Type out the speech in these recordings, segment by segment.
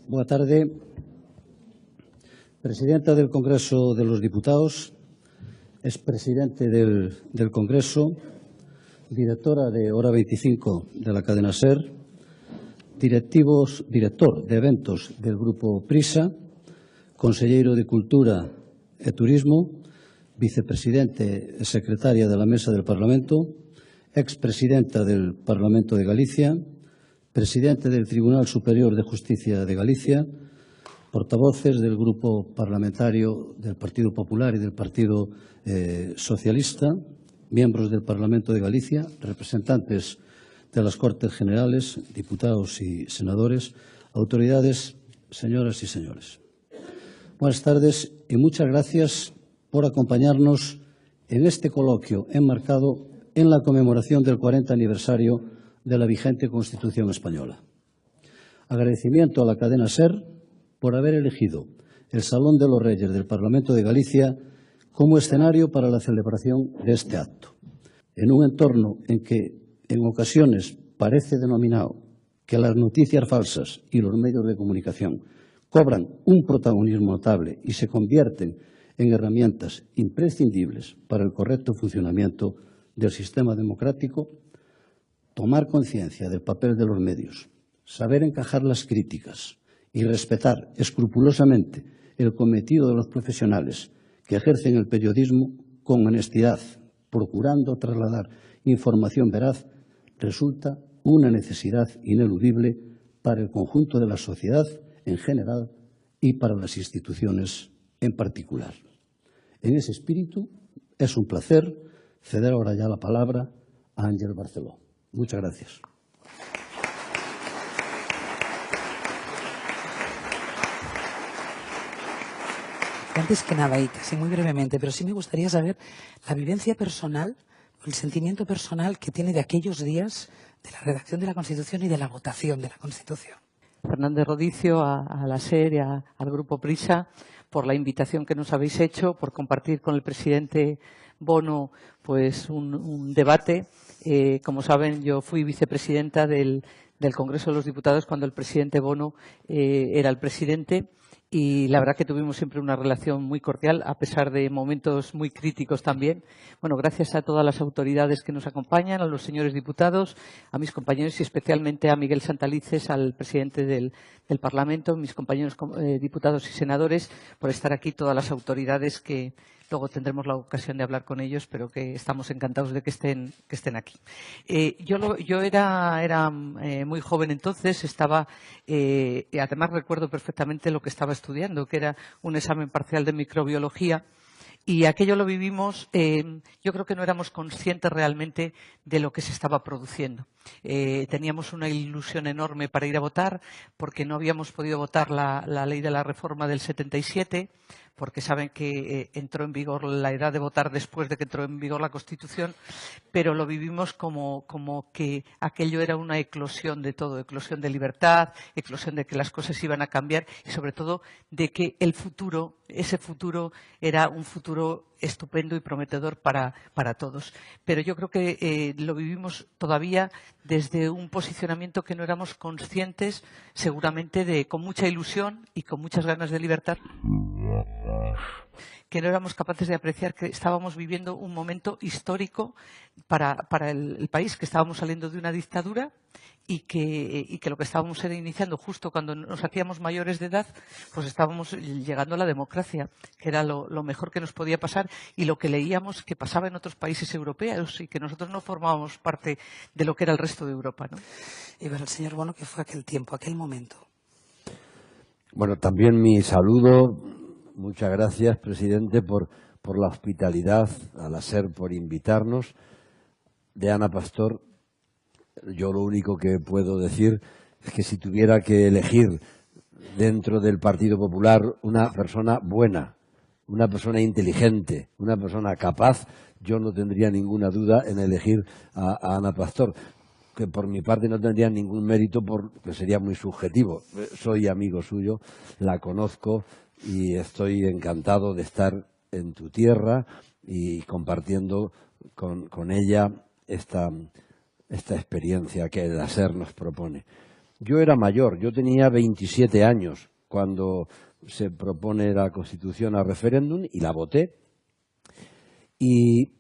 Boa tarde. Presidenta del Congreso de los Diputados, expresidente del Congreso, directora de Hora 25 de la cadena SER, director de eventos del Grupo Prisa, conselleiro de Cultura e Turismo, vicepresidente e secretaria de la Mesa del Parlamento, expresidenta del Parlamento de Galicia, presidente del Tribunal Superior de Justicia de Galicia, portavoces del Grupo Parlamentario del Partido Popular y del Partido Socialista, miembros del Parlamento de Galicia, representantes de las Cortes Generales, diputados y senadores, autoridades, señoras y señores. Buenas tardes y muchas gracias por acompañarnos en este coloquio enmarcado en la conmemoración del 40 aniversario de la vigente Constitución española. Agradecimiento a la cadena SER por haber elegido el Salón de los Reyes del Parlamento de Galicia como escenario para la celebración de este acto, en un entorno en que en ocasiones parece denominado que las noticias falsas y los medios de comunicación cobran un protagonismo notable y se convierten en herramientas imprescindibles para el correcto funcionamiento del sistema democrático. Tomar conciencia del papel de los medios, saber encajar las críticas y respetar escrupulosamente el cometido de los profesionales que ejercen el periodismo con honestidad, procurando trasladar información veraz, resulta una necesidad ineludible para el conjunto de la sociedad en general y para las instituciones en particular. En ese espíritu, es un placer ceder ahora ya la palabra a Ángel Barceló. Muchas gracias. Antes que nada, y casi muy brevemente, pero sí me gustaría saber la vivencia personal, el sentimiento personal que tiene de aquellos días de la redacción de la Constitución y de la votación de la Constitución. Fernández Rodicio, a la SER y al Grupo Prisa, por la invitación que nos habéis hecho, por compartir con el presidente Bono pues un debate. Como saben, yo fui vicepresidenta del Congreso de los Diputados cuando el presidente Bono era el presidente. Y la verdad que tuvimos siempre una relación muy cordial, a pesar de momentos muy críticos también. Bueno, gracias a todas las autoridades que nos acompañan, a los señores diputados, a mis compañeros y especialmente a Miguel Santalices, al presidente del Parlamento, mis compañeros diputados y senadores, por estar aquí, todas las autoridades que luego tendremos la ocasión de hablar con ellos, pero que estamos encantados de que estén aquí. Yo era muy joven entonces, y además recuerdo perfectamente lo que estaba estudiando, que era un examen parcial de microbiología. Y aquello lo vivimos, yo creo que no éramos conscientes realmente de lo que se estaba produciendo. Teníamos una ilusión enorme para ir a votar, porque no habíamos podido votar la ley de la reforma del 77, porque saben que entró en vigor la edad de votar después de que entró en vigor la Constitución, pero lo vivimos como que aquello era una eclosión de todo, eclosión de libertad, eclosión de que las cosas iban a cambiar y sobre todo de que el futuro, ese futuro era un futuro estupendo y prometedor para todos. Pero yo creo que lo vivimos todavía desde un posicionamiento que no éramos conscientes, seguramente con mucha ilusión y con muchas ganas de libertad, que no éramos capaces de apreciar que estábamos viviendo un momento histórico para el país, que estábamos saliendo de una dictadura y que lo que estábamos era iniciando justo cuando nos hacíamos mayores de edad, pues estábamos llegando a la democracia, que era lo mejor que nos podía pasar y lo que leíamos que pasaba en otros países europeos y que nosotros no formábamos parte de lo que era el resto de Europa, ¿no? Y para el señor Bono, ¿qué fue aquel tiempo, aquel momento? Bueno, también mi saludo. Muchas gracias, presidente, por la hospitalidad, a la SER por invitarnos. De Ana Pastor, yo lo único que puedo decir es que si tuviera que elegir dentro del Partido Popular una persona buena, una persona inteligente, una persona capaz, yo no tendría ninguna duda en elegir a Ana Pastor, que por mi parte no tendría ningún mérito porque sería muy subjetivo. Soy amigo suyo, la conozco y estoy encantado de estar en tu tierra y compartiendo con ella esta experiencia que la SER nos propone. Yo era mayor, yo tenía 27 años cuando se propone la Constitución a referéndum y la voté. Y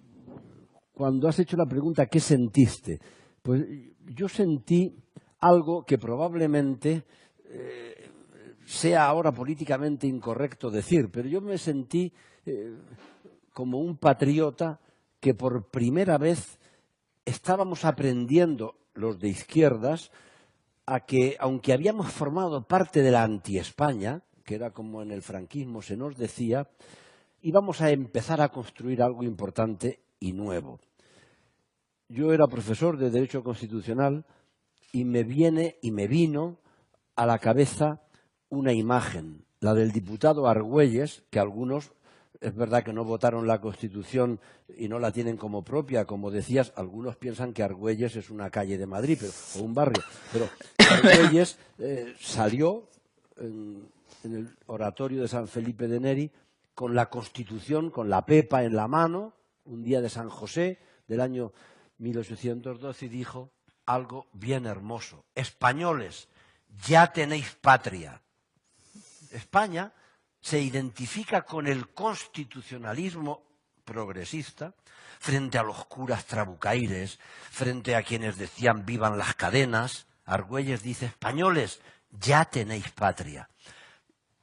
cuando has hecho la pregunta, ¿qué sentiste? Pues yo sentí algo que probablemente sea ahora políticamente incorrecto decir, pero yo me sentí como un patriota que por primera vez estábamos aprendiendo los de izquierdas a que, aunque habíamos formado parte de la anti-España, que era como en el franquismo se nos decía, íbamos a empezar a construir algo importante y nuevo. Yo era profesor de Derecho Constitucional y me vino a la cabeza una imagen, la del diputado Argüelles, que algunos, es verdad que no votaron la Constitución y no la tienen como propia, como decías, algunos piensan que Argüelles es una calle de Madrid o un barrio, pero Argüelles salió en el oratorio de San Felipe de Neri con la Constitución, con la pepa en la mano, un día de San José del año 1812, y dijo algo bien hermoso: españoles, ya tenéis patria. España se identifica con el constitucionalismo progresista frente a los curas trabucaires, frente a quienes decían vivan las cadenas. Argüelles dice: españoles, ya tenéis patria.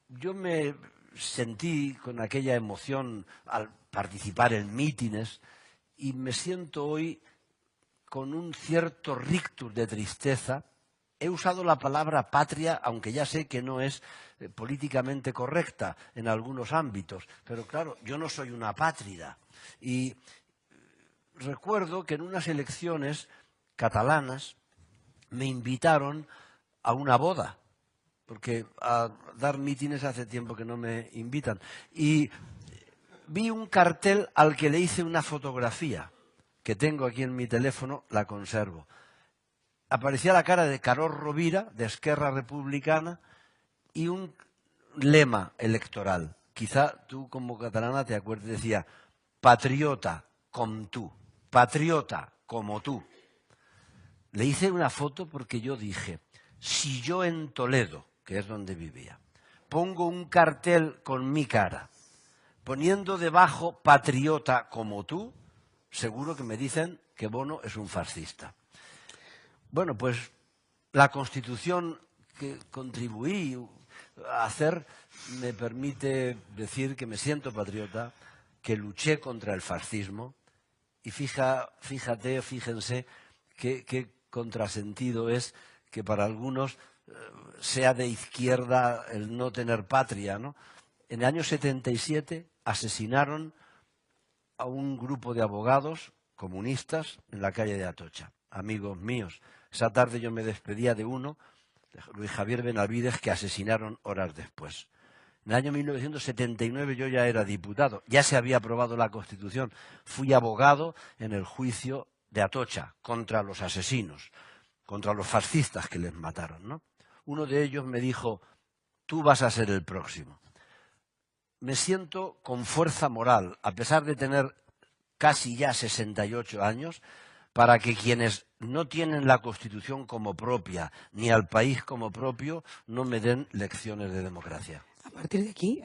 Yo me sentí con aquella emoción al participar en mítines y me siento hoy con un cierto rictus de tristeza. He usado la palabra patria, aunque ya sé que no es políticamente correcta en algunos ámbitos, pero claro, yo no soy una apátrida. Y recuerdo que en unas elecciones catalanas me invitaron a una boda, porque a dar mítines hace tiempo que no me invitan, y vi un cartel al que le hice una fotografía, que tengo aquí en mi teléfono, la conservo. Aparecía la cara de Carod Rovira, de Esquerra Republicana, y un lema electoral. Quizá tú como catalana te acuerdes, decía: patriota com tú, patriota como tú. Le hice una foto porque yo dije, si yo en Toledo, que es donde vivía, pongo un cartel con mi cara, poniendo debajo patriota como tú, seguro que me dicen que Bono es un fascista. Bueno, pues la Constitución que contribuí a hacer me permite decir que me siento patriota, que luché contra el fascismo, y fíjense qué contrasentido es que para algunos sea de izquierda el no tener patria, ¿no? En el año 77 asesinaron a un grupo de abogados comunistas en la calle de Atocha, amigos míos. Esa tarde yo me despedía de uno, de Luis Javier Benavides, que asesinaron horas después. En el año 1979 yo ya era diputado, ya se había aprobado la Constitución. Fui abogado en el juicio de Atocha contra los asesinos, contra los fascistas que les mataron, ¿no? Uno de ellos me dijo: tú vas a ser el próximo. Me siento con fuerza moral, a pesar de tener casi ya 68 años, para que quienes no tienen la Constitución como propia, ni al país como propio, no me den lecciones de democracia. A partir de aquí,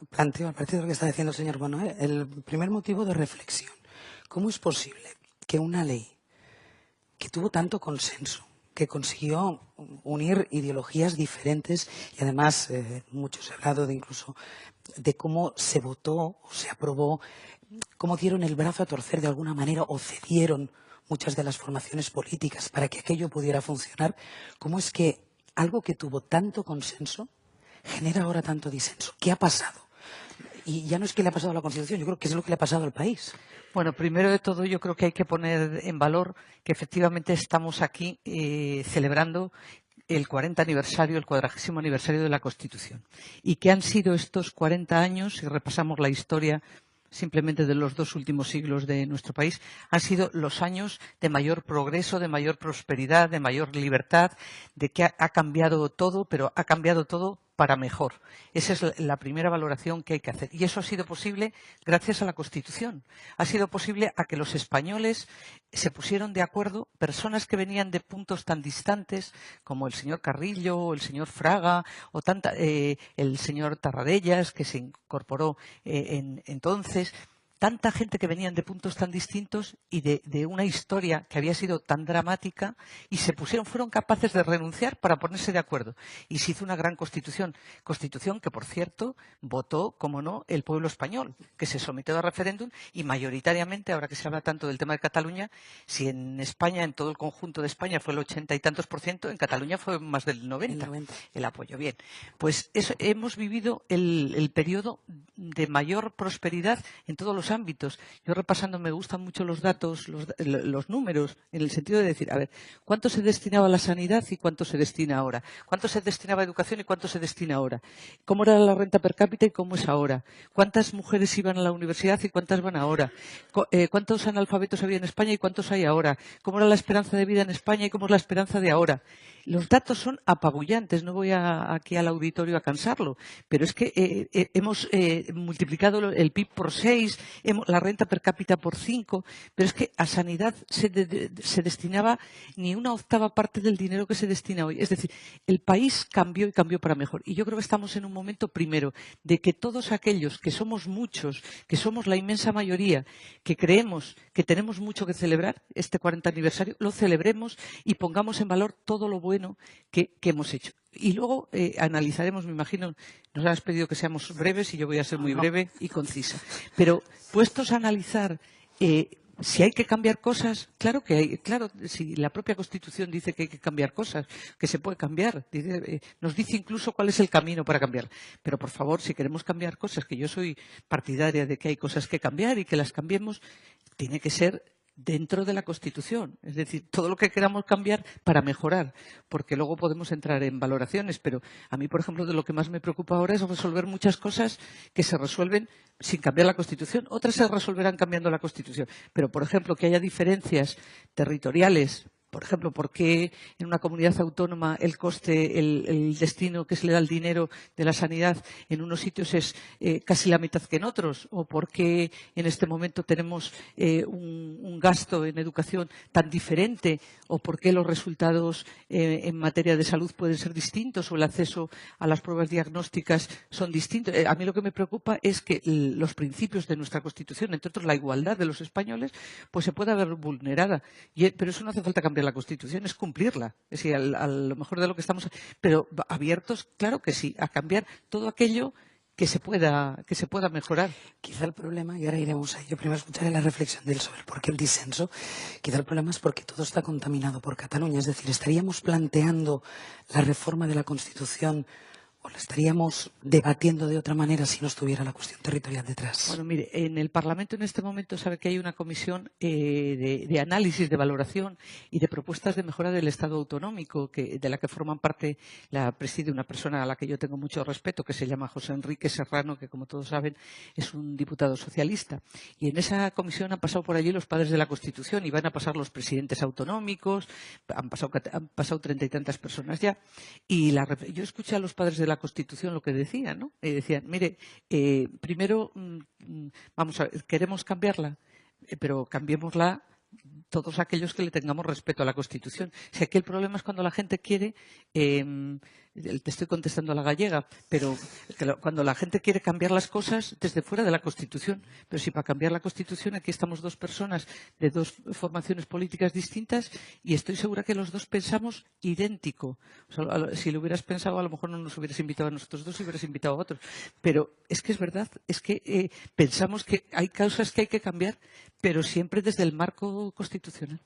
planteo, a partir de lo que está diciendo el señor Bono, el primer motivo de reflexión. ¿Cómo es posible que una ley que tuvo tanto consenso, que consiguió unir ideologías diferentes, y además mucho se ha hablado de incluso de cómo se votó o se aprobó, cómo dieron el brazo a torcer de alguna manera o cedieron muchas de las formaciones políticas para que aquello pudiera funcionar? ¿Cómo es que algo que tuvo tanto consenso genera ahora tanto disenso? ¿Qué ha pasado? Y ya no es que le ha pasado a la Constitución, yo creo que es lo que le ha pasado al país. Bueno, primero de todo yo creo que hay que poner en valor que efectivamente estamos aquí celebrando el 40 aniversario, el 40º aniversario de la Constitución. Y que han sido estos 40 años, si repasamos la historia simplemente de los 2 últimos siglos de nuestro país, han sido los años de mayor progreso, de mayor prosperidad, de mayor libertad, de que ha cambiado todo, pero ha cambiado todo para mejor. Esa es la primera valoración que hay que hacer. Y eso ha sido posible gracias a la Constitución. Ha sido posible a que los españoles se pusieron de acuerdo, personas que venían de puntos tan distantes como el señor Carrillo, o el señor Fraga, o el señor Tarradellas, que se incorporó entonces. Tanta gente que venían de puntos tan distintos y de una historia que había sido tan dramática y fueron capaces de renunciar para ponerse de acuerdo. Y se hizo una gran constitución que, por cierto, votó, como no, el pueblo español, que se sometió a referéndum y mayoritariamente, ahora que se habla tanto del tema de Cataluña, si en España, en todo el conjunto de España fue el 80 y tantos %, en Cataluña fue más del 90% el apoyo. Bien, pues hemos vivido el periodo de mayor prosperidad en todos los ámbitos. Yo repasando me gustan mucho los datos, los números, en el sentido de decir, a ver, ¿cuánto se destinaba a la sanidad y cuánto se destina ahora? ¿Cuánto se destinaba a educación y cuánto se destina ahora? ¿Cómo era la renta per cápita y cómo es ahora? ¿Cuántas mujeres iban a la universidad y cuántas van ahora? ¿Cuántos analfabetos había en España y cuántos hay ahora? ¿Cómo era la esperanza de vida en España y cómo es la esperanza de ahora? Los datos son apabullantes, no voy aquí al auditorio a cansarlo, pero es que hemos multiplicado el PIB por 6, la renta per cápita por 5, pero es que a sanidad se destinaba ni una octava parte del dinero que se destina hoy. Es decir, el país cambió y cambió para mejor. Y yo creo que estamos en un momento, primero, de que todos aquellos que somos muchos, que somos la inmensa mayoría, que creemos que tenemos mucho que celebrar, este 40 aniversario, lo celebremos y pongamos en valor todo lo bueno que hemos hecho. Y luego analizaremos, me imagino, nos has pedido que seamos breves y yo voy a ser muy breve y concisa. Pero puestos a analizar si hay que cambiar cosas, claro que hay, claro, si la propia Constitución dice que hay que cambiar cosas, que se puede cambiar, nos dice incluso cuál es el camino para cambiar. Pero por favor, si queremos cambiar cosas, que yo soy partidaria de que hay cosas que cambiar y que las cambiemos, tiene que ser dentro de la Constitución, es decir, todo lo que queramos cambiar para mejorar, porque luego podemos entrar en valoraciones, pero a mí, por ejemplo, de lo que más me preocupa ahora es resolver muchas cosas que se resuelven sin cambiar la Constitución, otras se resolverán cambiando la Constitución, pero, por ejemplo, que haya diferencias territoriales. Por ejemplo, ¿por qué en una comunidad autónoma el coste, el destino que se le da al dinero de la sanidad en unos sitios es casi la mitad que en otros? ¿O por qué en este momento tenemos un gasto en educación tan diferente? ¿O por qué los resultados en materia de salud pueden ser distintos o el acceso a las pruebas diagnósticas son distintos? A mí lo que me preocupa es que los principios de nuestra Constitución, entre otros la igualdad de los españoles, pues se pueda ver vulnerada. Pero eso no hace falta cambiar la Constitución, es cumplirla. Es decir, a lo mejor de lo que estamos... Pero abiertos, claro que sí, a cambiar todo aquello que se pueda mejorar. Quizá el problema, y ahora iremos a ello, primero escucharé la reflexión de él sobre por qué el disenso, quizá el problema es porque todo está contaminado por Cataluña. Es decir, estaríamos planteando la reforma de la Constitución o la estaríamos debatiendo de otra manera si no estuviera la cuestión territorial detrás. Bueno, mire, en el Parlamento en este momento sabe que hay una comisión de análisis, de valoración y de propuestas de mejora del Estado autonómico, de la que forman parte, la preside una persona a la que yo tengo mucho respeto, que se llama José Enrique Serrano, que como todos saben es un diputado socialista. Y en esa comisión han pasado por allí los padres de la Constitución y van a pasar los presidentes autonómicos, han pasado 30 y tantas personas ya. Y yo escuché a los padres de la Constitución lo que decían, ¿no? Decían, mire, primero, vamos a ver, queremos cambiarla, pero cambiémosla todos aquellos que le tengamos respeto a la Constitución. Si aquí el problema es cuando la gente quiere, te estoy contestando a la gallega, pero cuando la gente quiere cambiar las cosas desde fuera de la Constitución. Pero si para cambiar la Constitución aquí estamos dos personas de dos formaciones políticas distintas y estoy segura que los dos pensamos idéntico. O sea, si lo hubieras pensado, a lo mejor no nos hubieras invitado a nosotros dos y hubieras invitado a otros. Pero es que es verdad, es que pensamos que hay causas que hay que cambiar, pero siempre desde el marco constitucional.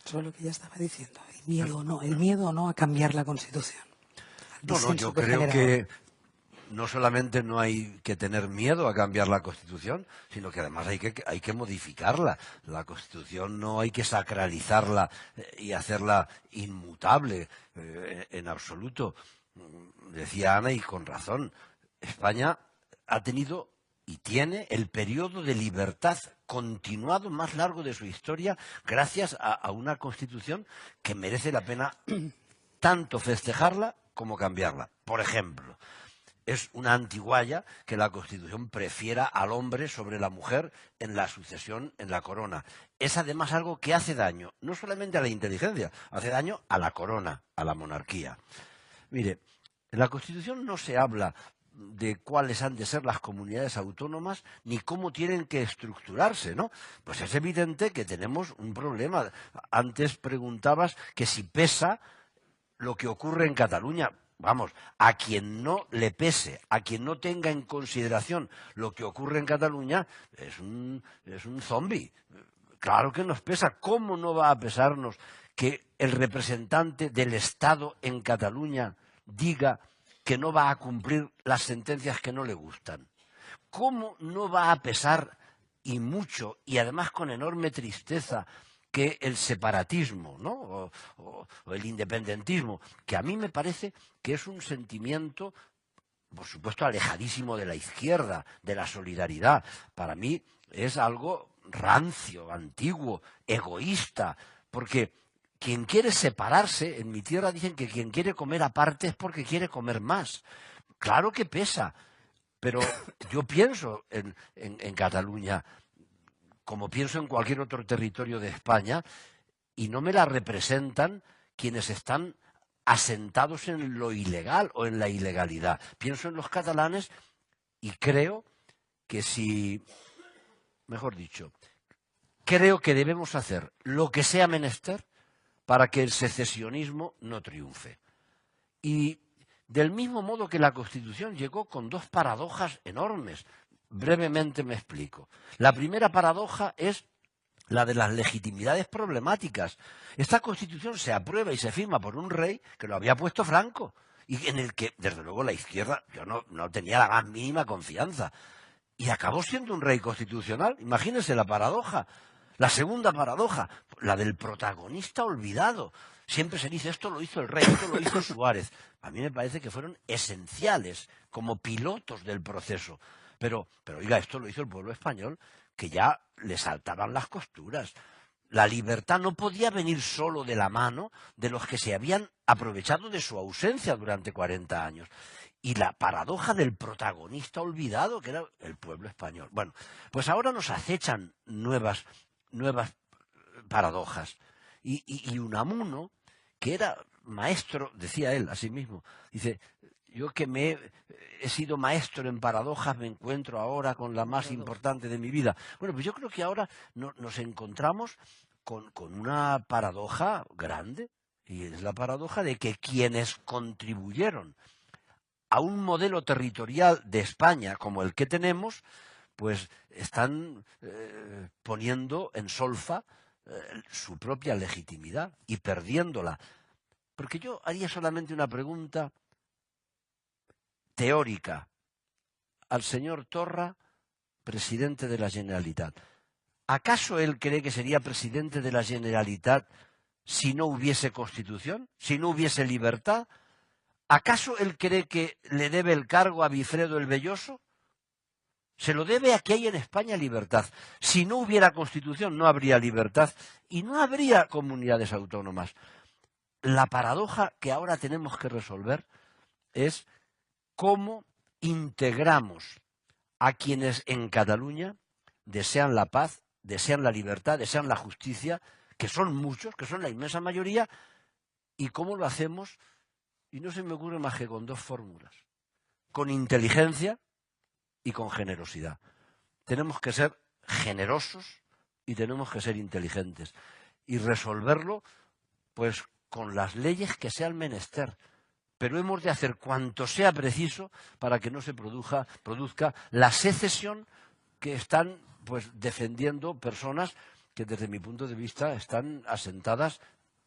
Sobre lo que ya estaba diciendo, el miedo o no a cambiar la Constitución. No, yo creo que no solamente no hay que tener miedo a cambiar la Constitución, sino que además hay que modificarla. La Constitución no hay que sacralizarla y hacerla inmutable en absoluto. Decía Ana, y con razón, España ha tenido y tiene el periodo de libertad continuado más largo de su historia gracias a una Constitución que merece la pena tanto festejarla cómo cambiarla. Por ejemplo, es una antigualla que la Constitución prefiera al hombre sobre la mujer en la sucesión en la corona. Es además algo que hace daño, no solamente a la inteligencia, hace daño a la corona, a la monarquía. Mire, en la Constitución no se habla de cuáles han de ser las comunidades autónomas ni cómo tienen que estructurarse, ¿no? Pues es evidente que tenemos un problema. Antes preguntabas que si pesa lo que ocurre en Cataluña. Vamos, a quien no le pese, a quien no tenga en consideración lo que ocurre en Cataluña, es un zombi. Claro que nos pesa. ¿Cómo no va a pesarnos que el representante del Estado en Cataluña diga que no va a cumplir las sentencias que no le gustan? ¿Cómo no va a pesar, y mucho, y además con enorme tristeza, que el separatismo, ¿no? o el independentismo, que a mí me parece que es un sentimiento, por supuesto, alejadísimo de la izquierda, de la solidaridad. Para mí es algo rancio, antiguo, egoísta, porque quien quiere separarse, en mi tierra dicen que quien quiere comer aparte es porque quiere comer más. Claro que pesa, pero yo pienso en Cataluña como pienso en cualquier otro territorio de España, y no me la representan quienes están asentados en lo ilegal o en la ilegalidad. Pienso en los catalanes y creo que creo que debemos hacer lo que sea menester para que el secesionismo no triunfe. Y del mismo modo que la Constitución llegó con dos paradojas enormes. Brevemente me explico. La primera paradoja es la de las legitimidades problemáticas. Esta Constitución se aprueba y se firma por un rey que lo había puesto Franco y en el que, desde luego, la izquierda yo no tenía la más mínima confianza. Y acabó siendo un rey constitucional. Imagínense la paradoja. La segunda paradoja, la del protagonista olvidado. Siempre se dice, esto lo hizo el rey, esto lo hizo Suárez. A mí me parece que fueron esenciales como pilotos del proceso. Pero oiga, esto lo hizo el pueblo español, que ya le saltaban las costuras. La libertad no podía venir solo de la mano de los que se habían aprovechado de su ausencia durante 40 años. Y la paradoja del protagonista olvidado, que era el pueblo español. Bueno, pues ahora nos acechan nuevas paradojas. Y Unamuno, que era maestro, decía él a sí mismo, dice, yo que he sido maestro en paradojas, me encuentro ahora con la más importante de mi vida. Bueno, pues yo creo que ahora nos encontramos con una paradoja grande, y es la paradoja de que quienes contribuyeron a un modelo territorial de España como el que tenemos, pues están poniendo en solfa su propia legitimidad y perdiéndola. Porque yo haría solamente una pregunta teórica al señor Torra, presidente de la Generalitat. ¿Acaso él cree que sería presidente de la Generalitat si no hubiese Constitución, si no hubiese libertad? ¿Acaso él cree que le debe el cargo a Bifredo el Velloso? Se lo debe a que hay en España libertad. Si no hubiera Constitución no habría libertad y no habría comunidades autónomas. La paradoja que ahora tenemos que resolver es cómo integramos a quienes en Cataluña desean la paz, desean la libertad, desean la justicia, que son muchos, que son la inmensa mayoría, y cómo lo hacemos, y no se me ocurre más que con dos fórmulas: con inteligencia y con generosidad. Tenemos que ser generosos y tenemos que ser inteligentes, y resolverlo pues con las leyes que sean menester. Pero hemos de hacer cuanto sea preciso para que no se produzca la secesión que están pues defendiendo personas que desde mi punto de vista están asentadas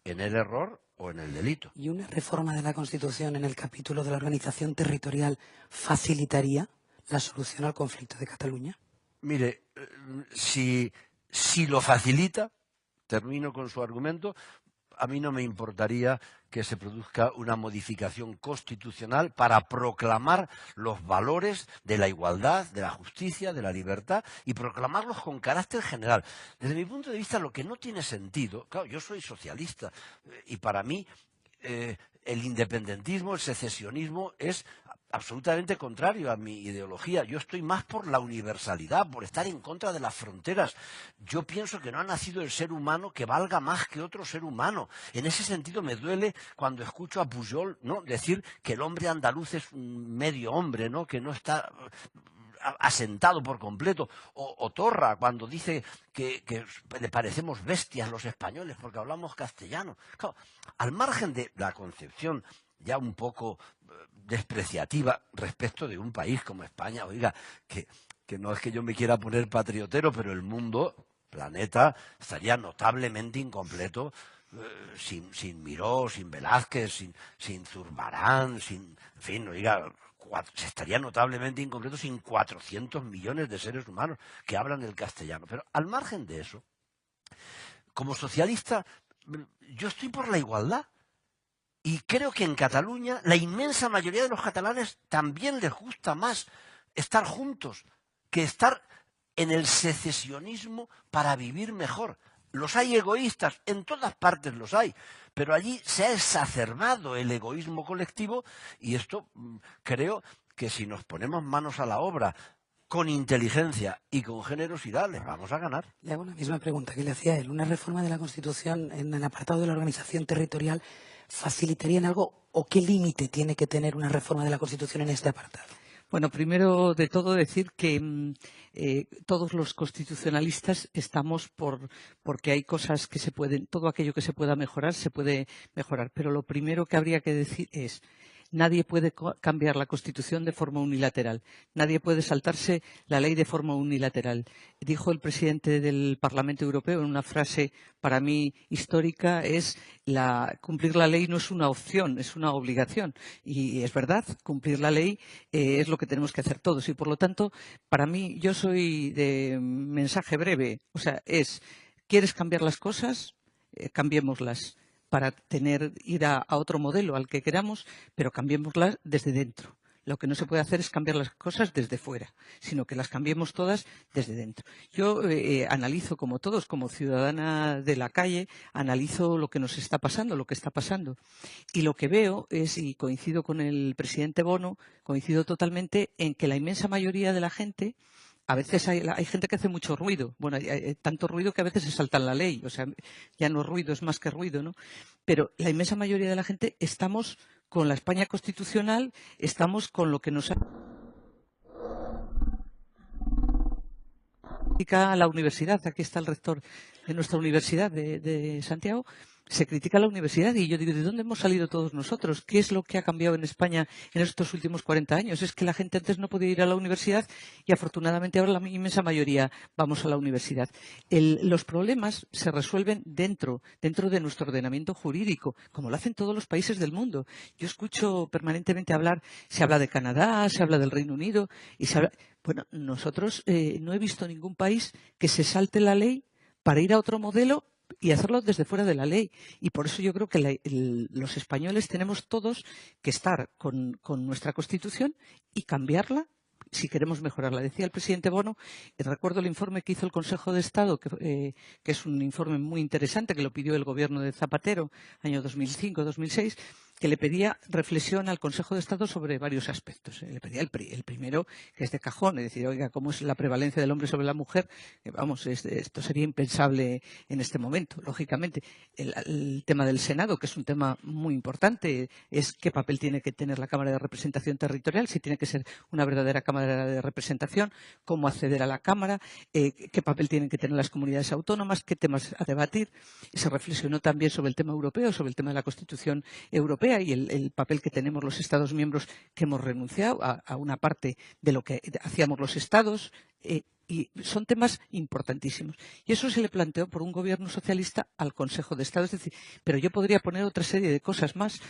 en el error o en el delito. ¿Y una reforma de la Constitución en el capítulo de la organización territorial facilitaría la solución al conflicto de Cataluña? Mire, si lo facilita, termino con su argumento, a mí no me importaría que se produzca una modificación constitucional para proclamar los valores de la igualdad, de la justicia, de la libertad, y proclamarlos con carácter general. Desde mi punto de vista, lo que no tiene sentido, claro, yo soy socialista, y para mí el independentismo, el secesionismo es absolutamente contrario a mi ideología. Yo estoy más por la universalidad, por estar en contra de las fronteras. Yo pienso que no ha nacido el ser humano que valga más que otro ser humano. En ese sentido me duele cuando escucho a Pujol, ¿no?, decir que el hombre andaluz es un medio hombre, ¿no?, que no está asentado por completo, o Torra cuando dice que le parecemos bestias los españoles porque hablamos castellano. Claro, al margen de la concepción ya un poco despreciativa respecto de un país como España, oiga, que no es que yo me quiera poner patriotero, pero el mundo, planeta, estaría notablemente incompleto sin Miró, sin Velázquez, sin Zurbarán, en fin, oiga, se estaría notablemente incompleto sin 400 millones de seres humanos que hablan el castellano. Pero al margen de eso, como socialista, yo estoy por la igualdad. Y creo que en Cataluña la inmensa mayoría de los catalanes también les gusta más estar juntos que estar en el secesionismo para vivir mejor. Los hay egoístas, en todas partes los hay, pero allí se ha exacerbado el egoísmo colectivo y esto creo que si nos ponemos manos a la obra con inteligencia y con generosidad les vamos a ganar. Le hago la misma pregunta que le hacía él. ¿Una reforma de la Constitución en el apartado de la organización territorial facilitaría en algo o qué límite tiene que tener una reforma de la Constitución en este apartado? Bueno, primero de todo decir que todos los constitucionalistas estamos porque hay cosas que se pueden, todo aquello que se pueda mejorar, se puede mejorar. Pero lo primero que habría que decir es: nadie puede cambiar la Constitución de forma unilateral. Nadie puede saltarse la ley de forma unilateral. Dijo el presidente del Parlamento Europeo en una frase para mí histórica, cumplir la ley no es una opción, es una obligación. Y es verdad, cumplir la ley es lo que tenemos que hacer todos. Y por lo tanto, para mí, yo soy de mensaje breve. O sea, ¿quieres cambiar las cosas? Cambiémoslas, para ir a otro modelo, al que queramos, pero cambiémoslas desde dentro. Lo que no se puede hacer es cambiar las cosas desde fuera, sino que las cambiemos todas desde dentro. Yo analizo, como todos, como ciudadana de la calle, analizo lo que nos está pasando, lo que está pasando. Y lo que veo es, y coincido con el presidente Bono, coincido totalmente en que la inmensa mayoría de la gente, a veces hay gente que hace mucho ruido. Bueno, hay tanto ruido que a veces se saltan la ley. O sea, ya no ruido, es más que ruido, ¿no? Pero la inmensa mayoría de la gente estamos con la España constitucional, estamos con lo que nos critica la universidad. Aquí está el rector de nuestra universidad de Santiago. Se critica la universidad y yo digo, ¿de dónde hemos salido todos nosotros? ¿Qué es lo que ha cambiado en España en estos últimos 40 años? Es que la gente antes no podía ir a la universidad y afortunadamente ahora la inmensa mayoría vamos a la universidad. Los problemas se resuelven dentro de nuestro ordenamiento jurídico, como lo hacen todos los países del mundo. Yo escucho permanentemente se habla de Canadá, se habla del Reino Unido y se habla... Bueno, nosotros no he visto ningún país que se salte la ley para ir a otro modelo y hacerlo desde fuera de la ley. Y por eso yo creo que los españoles tenemos todos que estar con nuestra Constitución y cambiarla si queremos mejorarla. Decía el presidente Bono, recuerdo el informe que hizo el Consejo de Estado, que es un informe muy interesante, que lo pidió el gobierno de Zapatero, año 2005-2006, que le pedía reflexión al Consejo de Estado sobre varios aspectos. Le pedía el primero, que es de cajón, es decir, oiga, ¿cómo es la prevalencia del hombre sobre la mujer? Vamos, esto sería impensable en este momento, lógicamente. El tema del Senado, que es un tema muy importante, es qué papel tiene que tener la Cámara de Representación Territorial, si tiene que ser una verdadera Cámara de Representación, cómo acceder a la Cámara, qué papel tienen que tener las comunidades autónomas, qué temas a debatir. Se reflexionó también sobre el tema europeo, sobre el tema de la Constitución Europea y el papel que tenemos los Estados miembros, que hemos renunciado a una parte de lo que hacíamos los Estados. Y son temas importantísimos. Y eso se le planteó por un gobierno socialista al Consejo de Estado. Es decir, pero yo podría poner otra serie de cosas más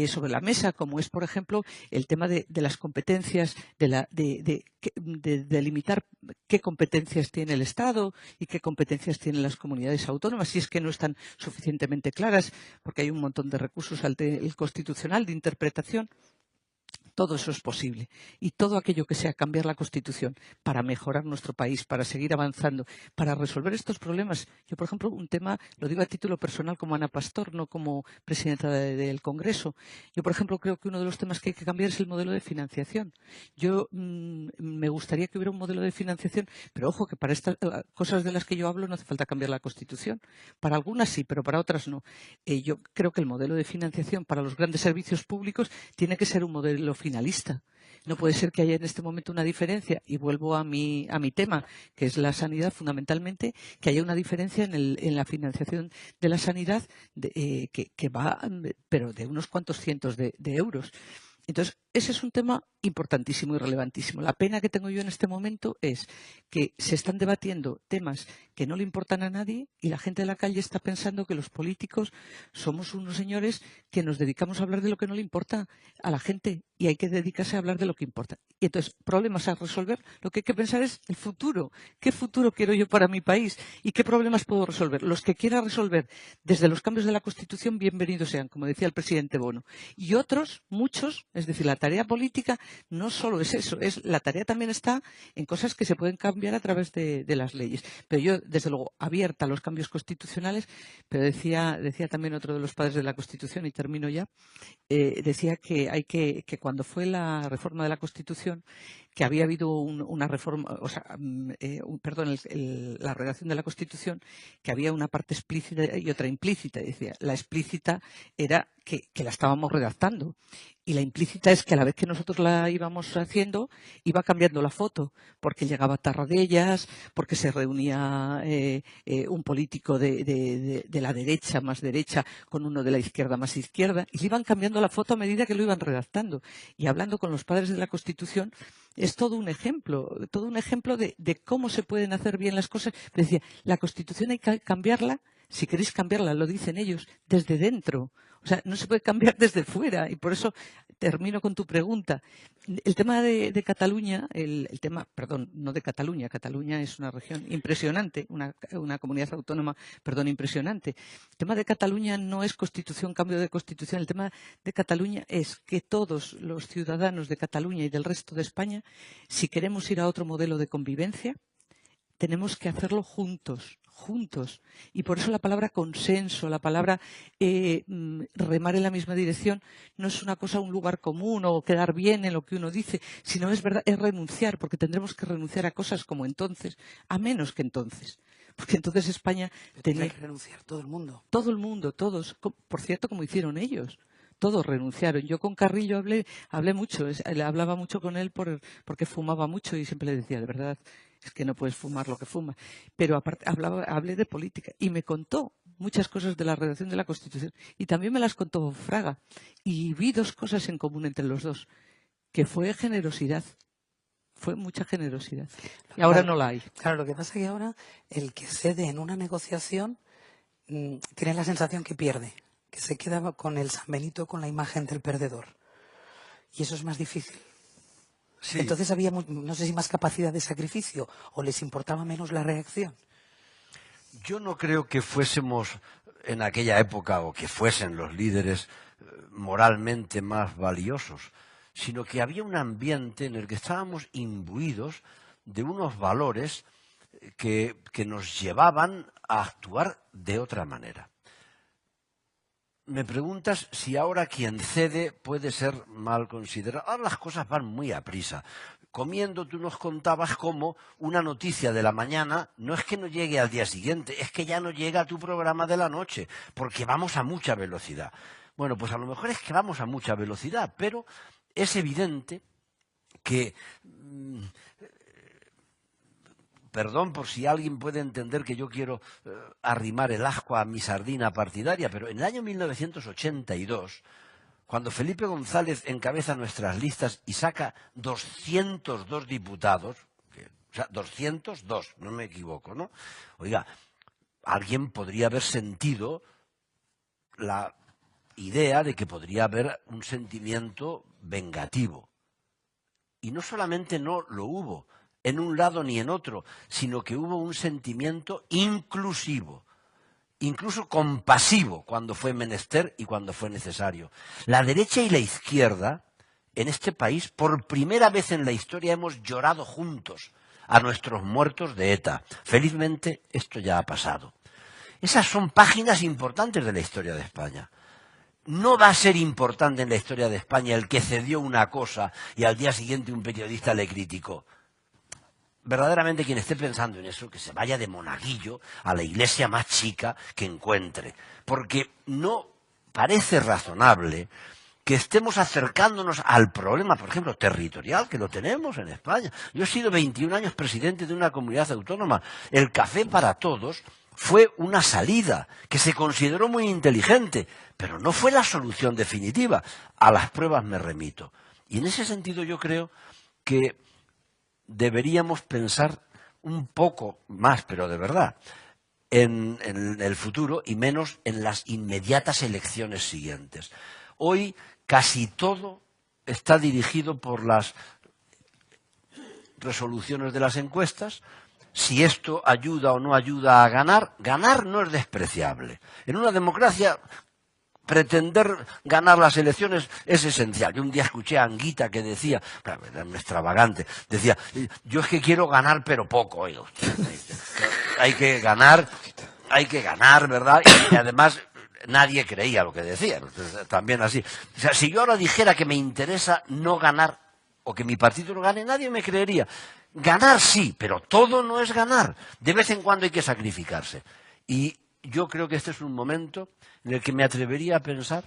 sobre la mesa, como es, por ejemplo, el tema de las competencias, de limitar qué competencias tiene el Estado y qué competencias tienen las comunidades autónomas, si es que no están suficientemente claras, porque hay un montón de recursos al Constitucional de interpretación. Todo eso es posible. Y todo aquello que sea cambiar la Constitución para mejorar nuestro país, para seguir avanzando, para resolver estos problemas. Yo, por ejemplo, un tema, lo digo a título personal como Ana Pastor, no como presidenta del Congreso. Yo, por ejemplo, creo que uno de los temas que hay que cambiar es el modelo de financiación. Yo me gustaría que hubiera un modelo de financiación, pero ojo, que para estas cosas de las que yo hablo no hace falta cambiar la Constitución. Para algunas sí, pero para otras no. Yo creo que el modelo de financiación para los grandes servicios públicos tiene que ser un modelo finalista. No puede ser que haya en este momento una diferencia, y vuelvo a mi tema, que es la sanidad fundamentalmente, que haya una diferencia en la financiación de la sanidad que va, pero de unos cuantos cientos de euros. Entonces, ese es un tema importantísimo y relevantísimo. La pena que tengo yo en este momento es que se están debatiendo temas que no le importan a nadie y la gente de la calle está pensando que los políticos somos unos señores que nos dedicamos a hablar de lo que no le importa a la gente y hay que dedicarse a hablar de lo que importa. Y entonces, problemas a resolver, lo que hay que pensar es el futuro. ¿Qué futuro quiero yo para mi país? ¿Y qué problemas puedo resolver? Los que quiera resolver desde los cambios de la Constitución, bienvenidos sean, como decía el presidente Bono. Y otros, muchos, es decir, la tarea política no solo es eso, la tarea también está en cosas que se pueden cambiar a través de las leyes. Pero yo, desde luego, abierta a los cambios constitucionales, pero decía también otro de los padres de la Constitución, y termino ya, decía que cuando fue la reforma de la Constitución, que había habido una reforma, la redacción de la Constitución, que había una parte explícita y otra implícita. Y decía, la explícita era que la estábamos redactando. Y la implícita es que a la vez que nosotros la íbamos haciendo, iba cambiando la foto, porque llegaba Tarradellas, porque se reunía un político de la derecha más derecha con uno de la izquierda más izquierda, y le iban cambiando la foto a medida que lo iban redactando. Y hablando con los padres de la Constitución, es todo un ejemplo de cómo se pueden hacer bien las cosas. Pero decía, la Constitución hay que cambiarla, si queréis cambiarla, lo dicen ellos, desde dentro. O sea, no se puede cambiar desde fuera. Y por eso termino con tu pregunta. El tema de Cataluña, no de Cataluña. Cataluña es una región impresionante, una comunidad autónoma, impresionante. El tema de Cataluña no es constitución, cambio de constitución. El tema de Cataluña es que todos los ciudadanos de Cataluña y del resto de España, si queremos ir a otro modelo de convivencia, tenemos que hacerlo juntos. Y por eso la palabra consenso, la palabra remar en la misma dirección, no es una cosa, un lugar común o quedar bien en lo que uno dice, sino es verdad, es renunciar, porque tendremos que renunciar a cosas como entonces, a menos que entonces. Porque entonces España tenía que renunciar todo el mundo. Todo el mundo, todos. Por cierto, como hicieron ellos. Todos renunciaron. Yo con Carrillo hablé mucho, hablaba mucho con él porque fumaba mucho y siempre le decía, de verdad, es que no puedes fumar lo que fumas. Pero aparte hablé de política y me contó muchas cosas de la redacción de la Constitución y también me las contó Fraga. Y vi dos cosas en común entre los dos, que fue generosidad. Fue mucha generosidad. Y ahora no la hay. Claro, lo que pasa es que ahora el que cede en una negociación tiene la sensación que pierde, que se queda con el San Benito, con la imagen del perdedor. Y eso es más difícil. Sí. Entonces había, no sé si más capacidad de sacrificio o les importaba menos la reacción. Yo no creo que fuésemos en aquella época o que fuesen los líderes moralmente más valiosos, sino que había un ambiente en el que estábamos imbuidos de unos valores que nos llevaban a actuar de otra manera. Me preguntas si ahora quien cede puede ser mal considerado. Ahora las cosas van muy aprisa. Comiendo tú nos contabas cómo una noticia de la mañana no es que no llegue al día siguiente, es que ya no llega a tu programa de la noche, porque vamos a mucha velocidad. Bueno, pues a lo mejor es que vamos a mucha velocidad, pero es evidente que... Perdón por si alguien puede entender que yo quiero arrimar el ascua a mi sardina partidaria, pero en el año 1982, cuando Felipe González encabeza nuestras listas y saca 202 diputados, o sea, 202, no me equivoco, ¿no? Oiga, alguien podría haber sentido la idea de que podría haber un sentimiento vengativo. Y no solamente no lo hubo en un lado ni en otro, sino que hubo un sentimiento inclusivo, incluso compasivo cuando fue menester y cuando fue necesario. La derecha y la izquierda en este país, por primera vez en la historia, hemos llorado juntos a nuestros muertos de ETA. Felizmente, esto ya ha pasado. Esas son páginas importantes de la historia de España. No va a ser importante en la historia de España el que cedió una cosa y al día siguiente un periodista le criticó. Verdaderamente quien esté pensando en eso, que se vaya de monaguillo a la iglesia más chica que encuentre. Porque no parece razonable que estemos acercándonos al problema, por ejemplo, territorial, que lo tenemos en España. Yo he sido 21 años presidente de una comunidad autónoma. El café para todos fue una salida que se consideró muy inteligente, pero no fue la solución definitiva. A las pruebas me remito. Y en ese sentido yo creo que deberíamos pensar un poco más, pero de verdad, en el futuro y menos en las inmediatas elecciones siguientes. Hoy casi todo está dirigido por las resoluciones de las encuestas. Si esto ayuda o no ayuda a ganar, ganar no es despreciable. En una democracia pretender ganar las elecciones es esencial. Yo un día escuché a Anguita que decía, claro, era un extravagante, decía, yo es que quiero ganar pero poco. Oiga usted, hay que ganar, ¿verdad? Y además nadie creía lo que decía. Entonces, también así. O sea, si yo ahora dijera que me interesa no ganar o que mi partido no gane, nadie me creería. Ganar sí, pero todo no es ganar. De vez en cuando hay que sacrificarse. Y yo creo que este es un momento en el que me atrevería a pensar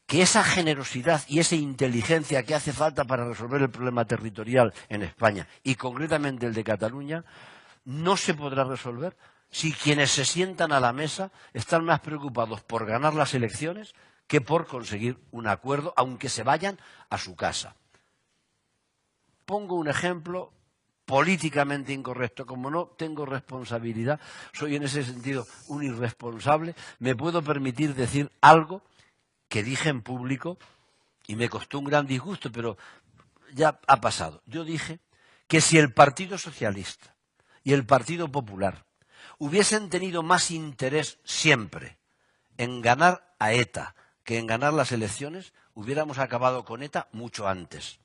que esa generosidad y esa inteligencia que hace falta para resolver el problema territorial en España, y concretamente el de Cataluña, no se podrá resolver si quienes se sientan a la mesa están más preocupados por ganar las elecciones que por conseguir un acuerdo, aunque se vayan a su casa. Pongo un ejemplo políticamente incorrecto. Como no tengo responsabilidad, soy en ese sentido un irresponsable, me puedo permitir decir algo que dije en público y me costó un gran disgusto, pero ya ha pasado. Yo dije que si el Partido Socialista y el Partido Popular hubiesen tenido más interés siempre en ganar a ETA que en ganar las elecciones, hubiéramos acabado con ETA mucho antes.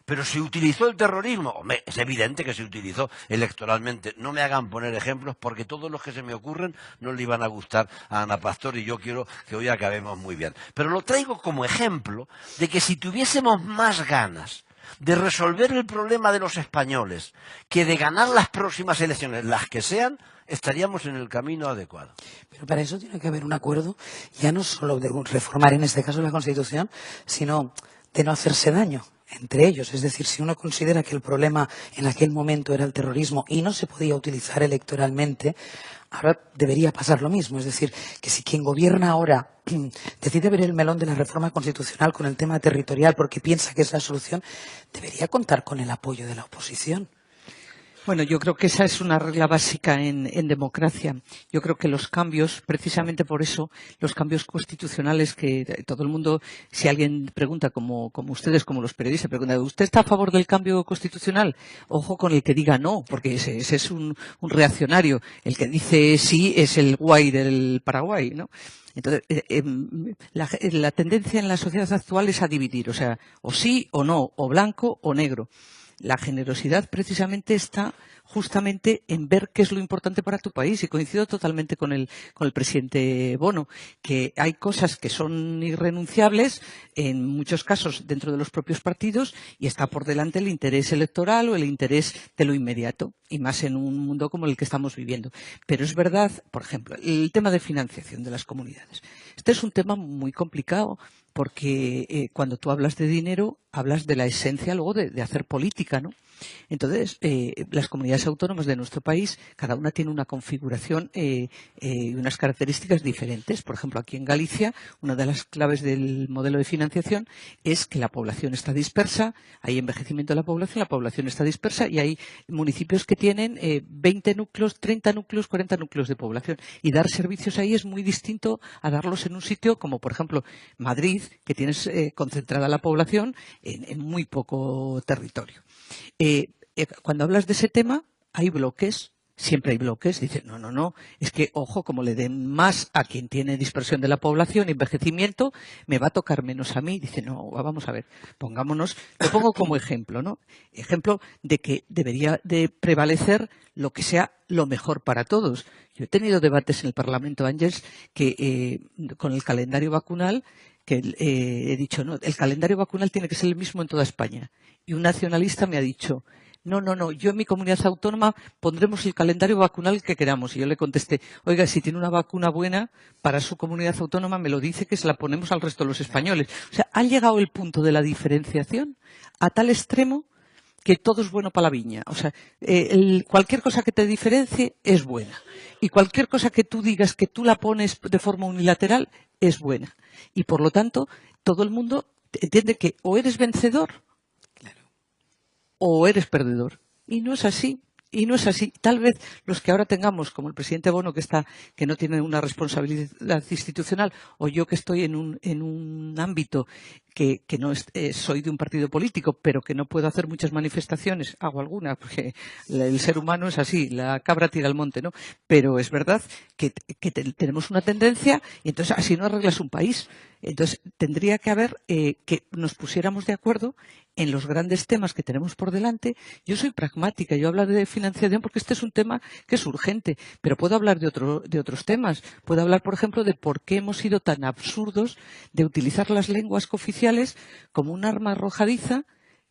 Pero se utilizó el terrorismo. Hombre, es evidente que se utilizó electoralmente. No me hagan poner ejemplos porque todos los que se me ocurren no le iban a gustar a Ana Pastor y yo quiero que hoy acabemos muy bien. Pero lo traigo como ejemplo de que si tuviésemos más ganas de resolver el problema de los españoles que de ganar las próximas elecciones, las que sean, estaríamos en el camino adecuado. Pero para eso tiene que haber un acuerdo, ya no solo de reformar en este caso la Constitución, sino de no hacerse daño entre ellos. Es decir, si uno considera que el problema en aquel momento era el terrorismo y no se podía utilizar electoralmente, ahora debería pasar lo mismo. Es decir, que si quien gobierna ahora decide ver el melón de la reforma constitucional con el tema territorial porque piensa que es la solución, debería contar con el apoyo de la oposición. Bueno, yo creo que esa es una regla básica en democracia. Yo creo que los cambios, precisamente por eso, los cambios constitucionales que todo el mundo, si alguien pregunta, como ustedes, como los periodistas, preguntan, ¿usted está a favor del cambio constitucional? Ojo con el que diga no, porque ese es un reaccionario. El que dice sí es el guay del Paraguay, ¿no? Entonces, la tendencia en la sociedad actual es a dividir, o sea, o sí o no, o blanco o negro. La generosidad precisamente está justamente en ver qué es lo importante para tu país, y coincido totalmente con el presidente Bono, que hay cosas que son irrenunciables en muchos casos dentro de los propios partidos y está por delante el interés electoral o el interés de lo inmediato, y más en un mundo como el que estamos viviendo. Pero es verdad, por ejemplo, el tema de financiación de las comunidades. Este es un tema muy complicado porque cuando tú hablas de dinero, hablas de la esencia luego de hacer política, ¿no? Entonces, las comunidades autónomas de nuestro país, cada una tiene una configuración y unas características diferentes. Por ejemplo, aquí en Galicia, una de las claves del modelo de financiación es que la población está dispersa, hay envejecimiento de la población está dispersa y hay municipios que tienen 20 núcleos, 30 núcleos, 40 núcleos de población. Y dar servicios ahí es muy distinto a darlos en un sitio como, por ejemplo, Madrid, que tienes concentrada la población en muy poco territorio. Cuando hablas de ese tema, hay bloques Siempre hay bloques, dicen, no, es que, ojo, como le den más a quien tiene dispersión de la población, envejecimiento, me va a tocar menos a mí. Dice, no, vamos a ver, pongámonos, lo pongo como ejemplo, ¿no? Ejemplo de que debería de prevalecer lo que sea lo mejor para todos. Yo he tenido debates en el Parlamento, Ángels, que con el calendario vacunal, que he dicho, no, el calendario vacunal tiene que ser el mismo en toda España. Y un nacionalista me ha dicho, no, yo en mi comunidad autónoma pondremos el calendario vacunal que queramos. Y yo le contesté, oiga, si tiene una vacuna buena para su comunidad autónoma, me lo dice que se la ponemos al resto de los españoles. O sea, ha llegado el punto de la diferenciación a tal extremo que todo es bueno para la viña. O sea, cualquier cosa que te diferencie es buena. Y cualquier cosa que tú digas que tú la pones de forma unilateral es buena. Y por lo tanto, todo el mundo entiende que o eres vencedor o eres perdedor. Y no es así. Y no es así. Tal vez los que ahora tengamos, como el presidente Bono, que no tiene una responsabilidad institucional, o yo que estoy en un ámbito que no soy de un partido político, pero que no puedo hacer muchas manifestaciones, hago alguna, porque el ser humano es así, la cabra tira al monte, ¿no? Pero es verdad que tenemos una tendencia, y entonces así no arreglas un país. Entonces tendría que haber que nos pusiéramos de acuerdo en los grandes temas que tenemos por delante. Yo soy pragmática, yo hablo de financiación porque este es un tema que es urgente, pero puedo hablar de otros temas. Puedo hablar, por ejemplo, de por qué hemos sido tan absurdos de utilizar las lenguas cooficiales como un arma arrojadiza,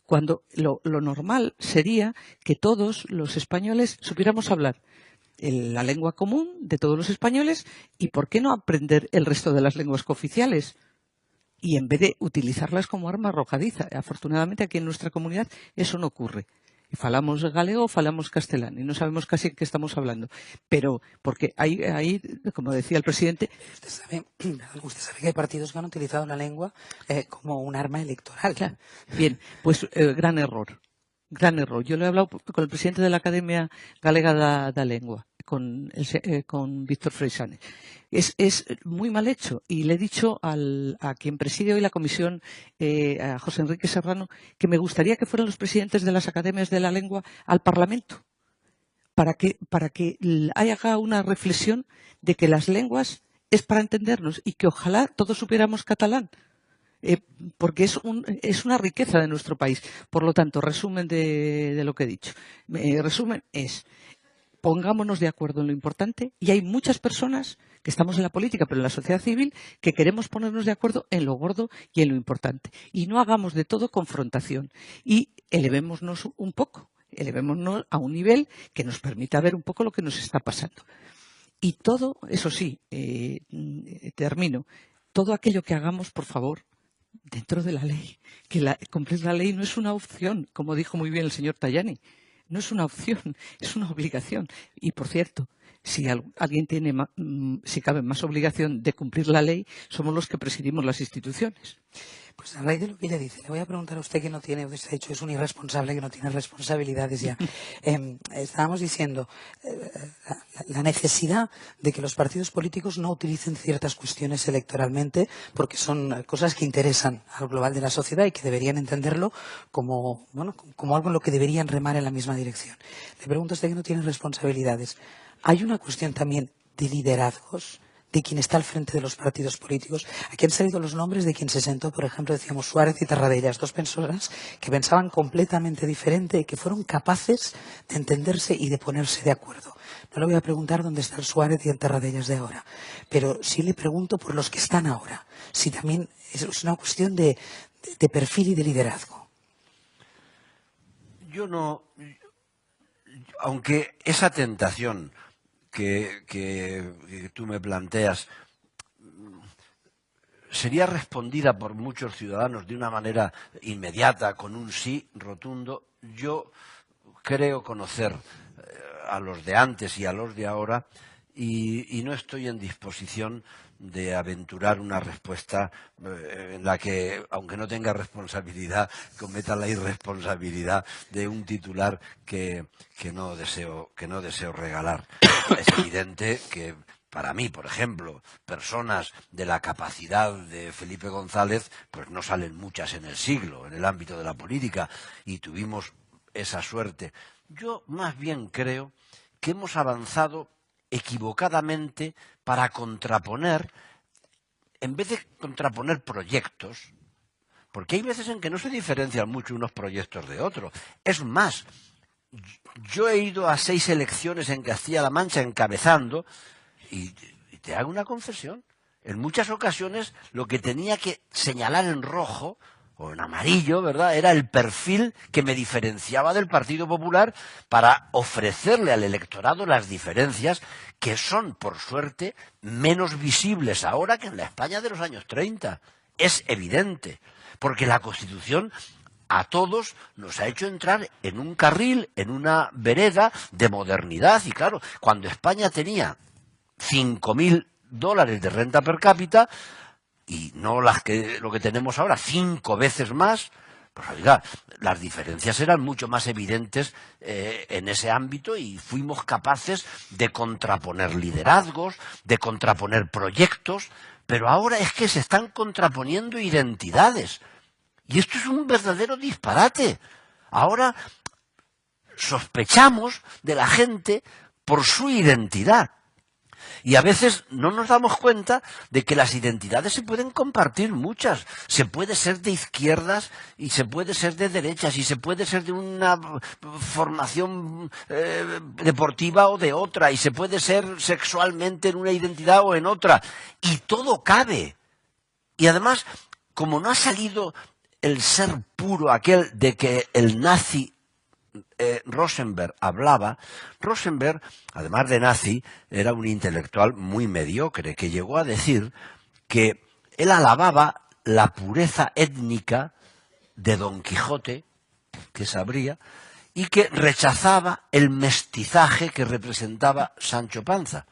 cuando lo normal sería que todos los españoles supiéramos hablar la lengua común de todos los españoles, y por qué no aprender el resto de las lenguas cooficiales. Y en vez de utilizarlas como arma arrojadiza. Afortunadamente aquí en nuestra comunidad eso no ocurre. Falamos galego, falamos castelán y no sabemos casi en qué estamos hablando. Pero porque hay, como decía el presidente... Usted sabe que hay partidos que han utilizado la lengua como un arma electoral. Claro. Bien, pues gran error. Gran error. Yo lo he hablado con el presidente de la Academia Galega da Lengua, con Víctor Freixane. Es muy mal hecho. Y le he dicho a quien preside hoy la comisión, a José Enrique Serrano, que me gustaría que fueran los presidentes de las academias de la lengua al Parlamento, para que haya una reflexión de que las lenguas es para entendernos y que ojalá todos supiéramos catalán. Porque es una riqueza de nuestro país. Por lo tanto, resumen de lo que he dicho. Resumen es, pongámonos de acuerdo en lo importante, y hay muchas personas que estamos en la política, pero en la sociedad civil, que queremos ponernos de acuerdo en lo gordo y en lo importante. Y no hagamos de todo confrontación. Y elevémonos un poco, elevémonos a un nivel que nos permita ver un poco lo que nos está pasando. Y todo, eso sí, termino, todo aquello que hagamos, por favor, dentro de la ley, que cumplir la ley no es una opción, como dijo muy bien el señor Tajani, no es una opción, es una obligación. Y por cierto, si alguien tiene, si cabe, más obligación de cumplir la ley, somos los que presidimos las instituciones. Pues a raíz de lo que ella dice, le voy a preguntar a usted que no tiene, usted ha dicho, es un irresponsable que no tiene responsabilidades ya. Estábamos diciendo la necesidad de que los partidos políticos no utilicen ciertas cuestiones electoralmente, porque son cosas que interesan al global de la sociedad y que deberían entenderlo como algo en lo que deberían remar en la misma dirección. Le pregunto a usted que no tiene responsabilidades. Hay una cuestión también de liderazgos, de quien está al frente de los partidos políticos. Aquí han salido los nombres de quien se sentó, por ejemplo, decíamos Suárez y Tarradellas, dos personas que pensaban completamente diferente y que fueron capaces de entenderse y de ponerse de acuerdo. No le voy a preguntar dónde está el Suárez y el Tarradellas de ahora, pero sí le pregunto por los que están ahora, si también es una cuestión de perfil y de liderazgo. Yo no, aunque esa tentación que tú me planteas sería respondida por muchos ciudadanos de una manera inmediata, con un sí rotundo, yo creo conocer a los de antes y a los de ahora y no estoy en disposición de aventurar una respuesta en la que, aunque no tenga responsabilidad, cometa la irresponsabilidad de un titular que no deseo regalar. Es evidente que para mí, por ejemplo, personas de la capacidad de Felipe González, pues no salen muchas en el siglo, en el ámbito de la política, y tuvimos esa suerte. Yo más bien creo que hemos avanzado equivocadamente para contraponer, en vez de contraponer proyectos, porque hay veces en que no se diferencian mucho unos proyectos de otros. Es más, yo he ido a 6 elecciones en Castilla-La Mancha encabezando, y te hago una confesión. En muchas ocasiones lo que tenía que señalar en rojo o en amarillo, ¿verdad?, era el perfil que me diferenciaba del Partido Popular para ofrecerle al electorado las diferencias que son, por suerte, menos visibles ahora que en la España de los años 30. Es evidente, porque la Constitución a todos nos ha hecho entrar en un carril, en una vereda de modernidad. Y claro, cuando España tenía $5.000 de renta per cápita, y no lo que tenemos ahora, 5 veces más, pues oiga, las diferencias eran mucho más evidentes en ese ámbito, y fuimos capaces de contraponer liderazgos, de contraponer proyectos, pero ahora es que se están contraponiendo identidades. Y esto es un verdadero disparate. Ahora sospechamos de la gente por su identidad. Y a veces no nos damos cuenta de que las identidades se pueden compartir muchas. Se puede ser de izquierdas y se puede ser de derechas y se puede ser de una formación deportiva o de otra, y se puede ser sexualmente en una identidad o en otra. Y todo cabe. Y además, como no ha salido el ser puro, aquel de que el nazi Rosenberg hablaba. Rosenberg, además de nazi, era un intelectual muy mediocre, que llegó a decir que él alababa la pureza étnica de Don Quijote, que sabría, y que rechazaba el mestizaje que representaba Sancho Panza,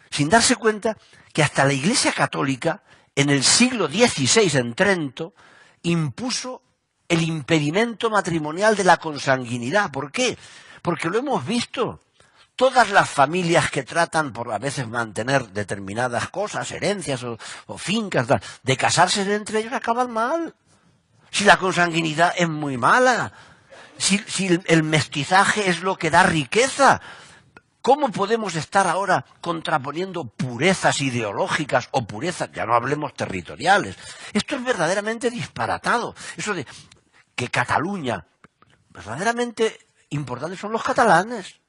sin darse cuenta que hasta la Iglesia Católica, en el siglo XVI en Trento, impuso el impedimento matrimonial de la consanguinidad. ¿Por qué? Porque lo hemos visto. Todas las familias que tratan por a veces mantener determinadas cosas, herencias o fincas, de casarse entre ellos, acaban mal. Si la consanguinidad es muy mala, si el mestizaje es lo que da riqueza, ¿cómo podemos estar ahora contraponiendo purezas ideológicas o purezas, ya no hablemos territoriales? Esto es verdaderamente disparatado. Eso de que Cataluña, verdaderamente importantes son los catalanes.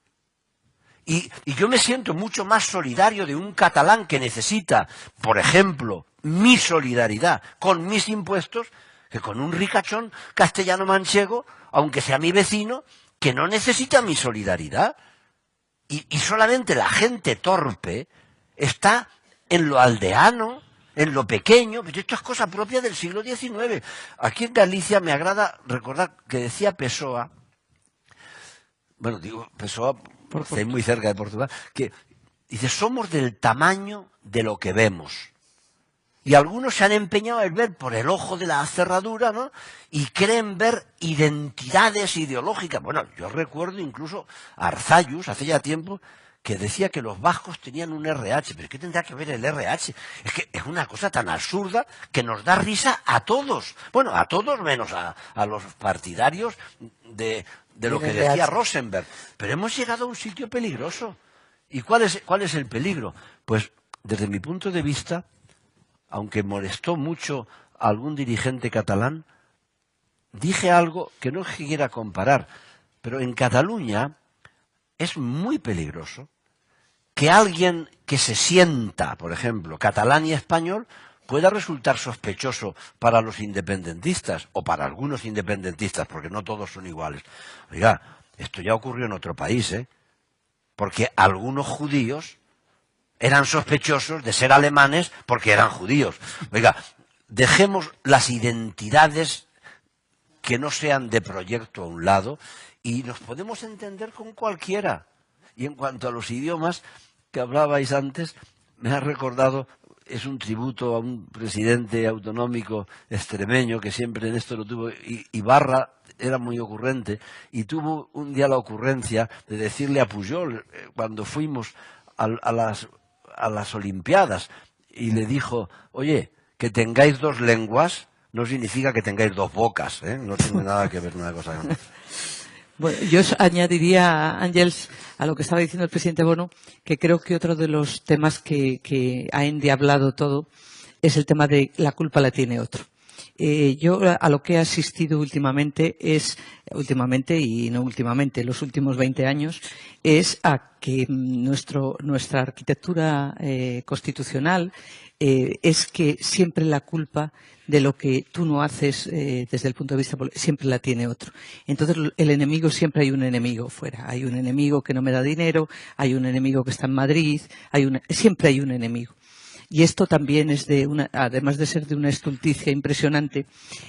Y yo me siento mucho más solidario de un catalán que necesita, por ejemplo, mi solidaridad con mis impuestos, que con un ricachón castellano-manchego, aunque sea mi vecino, que no necesita mi solidaridad. Y solamente la gente torpe está en lo aldeano, en lo pequeño. Pero esto es cosa propia del siglo XIX. Aquí en Galicia me agrada recordar que decía Pessoa, bueno, digo Pessoa, estoy muy cerca de Portugal, que dice: somos del tamaño de lo que vemos. Y algunos se han empeñado en ver por el ojo de la cerradura, ¿no?, y creen ver identidades ideológicas. Bueno, yo recuerdo incluso a Arzallus, hace ya tiempo, que decía que los vascos tenían un RH. ¿Pero qué tendrá que ver el RH? Es que es una cosa tan absurda que nos da risa a todos. Bueno, a todos menos a los partidarios de lo que decía Rosenberg. Pero hemos llegado a un sitio peligroso. ¿Y cuál es el peligro? Pues, desde mi punto de vista, aunque molestó mucho a algún dirigente catalán, dije algo que no quiera comparar, pero en Cataluña es muy peligroso que alguien que se sienta, por ejemplo, catalán y español, pueda resultar sospechoso para los independentistas, o para algunos independentistas, porque no todos son iguales. Oiga, esto ya ocurrió en otro país, porque algunos judíos eran sospechosos de ser alemanes porque eran judíos. Oiga, dejemos las identidades que no sean de proyecto a un lado y nos podemos entender con cualquiera. Y en cuanto a los idiomas que hablabais antes, me ha recordado, es un tributo a un presidente autonómico extremeño que siempre en esto lo tuvo. Ibarra era muy ocurrente y tuvo un día la ocurrencia de decirle a Pujol, cuando fuimos a las Olimpiadas, y le dijo: oye, que tengáis 2 lenguas no significa que tengáis 2 bocas, no tiene nada que ver una cosa con otra. Bueno, yo añadiría, Ángels, a lo que estaba diciendo el presidente Bono, que creo que otro de los temas que ha endiablado todo es el tema de la culpa la tiene otro. Yo a lo que he asistido últimamente y no últimamente, los últimos 20 años, es a que nuestra arquitectura constitucional es que siempre la culpa de lo que tú no haces desde el punto de vista político siempre la tiene otro. Entonces el enemigo, siempre hay un enemigo fuera. Hay un enemigo que no me da dinero, hay un enemigo que está en Madrid, siempre hay un enemigo. Y esto también es además de ser de una estulticia impresionante,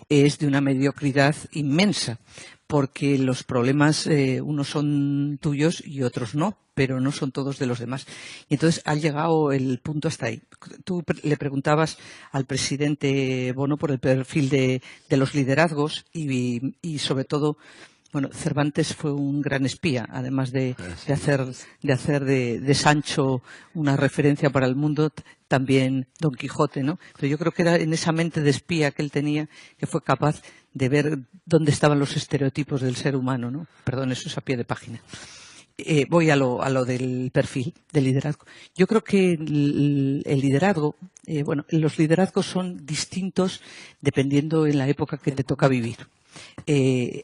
es de una mediocridad inmensa, porque los problemas unos son tuyos y otros no, pero no son todos de los demás. Y entonces ha llegado el punto hasta ahí. Tú le preguntabas al presidente Bono por el perfil de los liderazgos y sobre todo, bueno, Cervantes fue un gran espía, además de hacer de Sancho una referencia para el mundo, también Don Quijote, ¿no? Pero yo creo que era en esa mente de espía que él tenía que fue capaz de ver dónde estaban los estereotipos del ser humano, ¿no? Perdón, eso es a pie de página. Voy a lo del perfil del liderazgo. Yo creo que el liderazgo, los liderazgos son distintos dependiendo en la época que te toca vivir.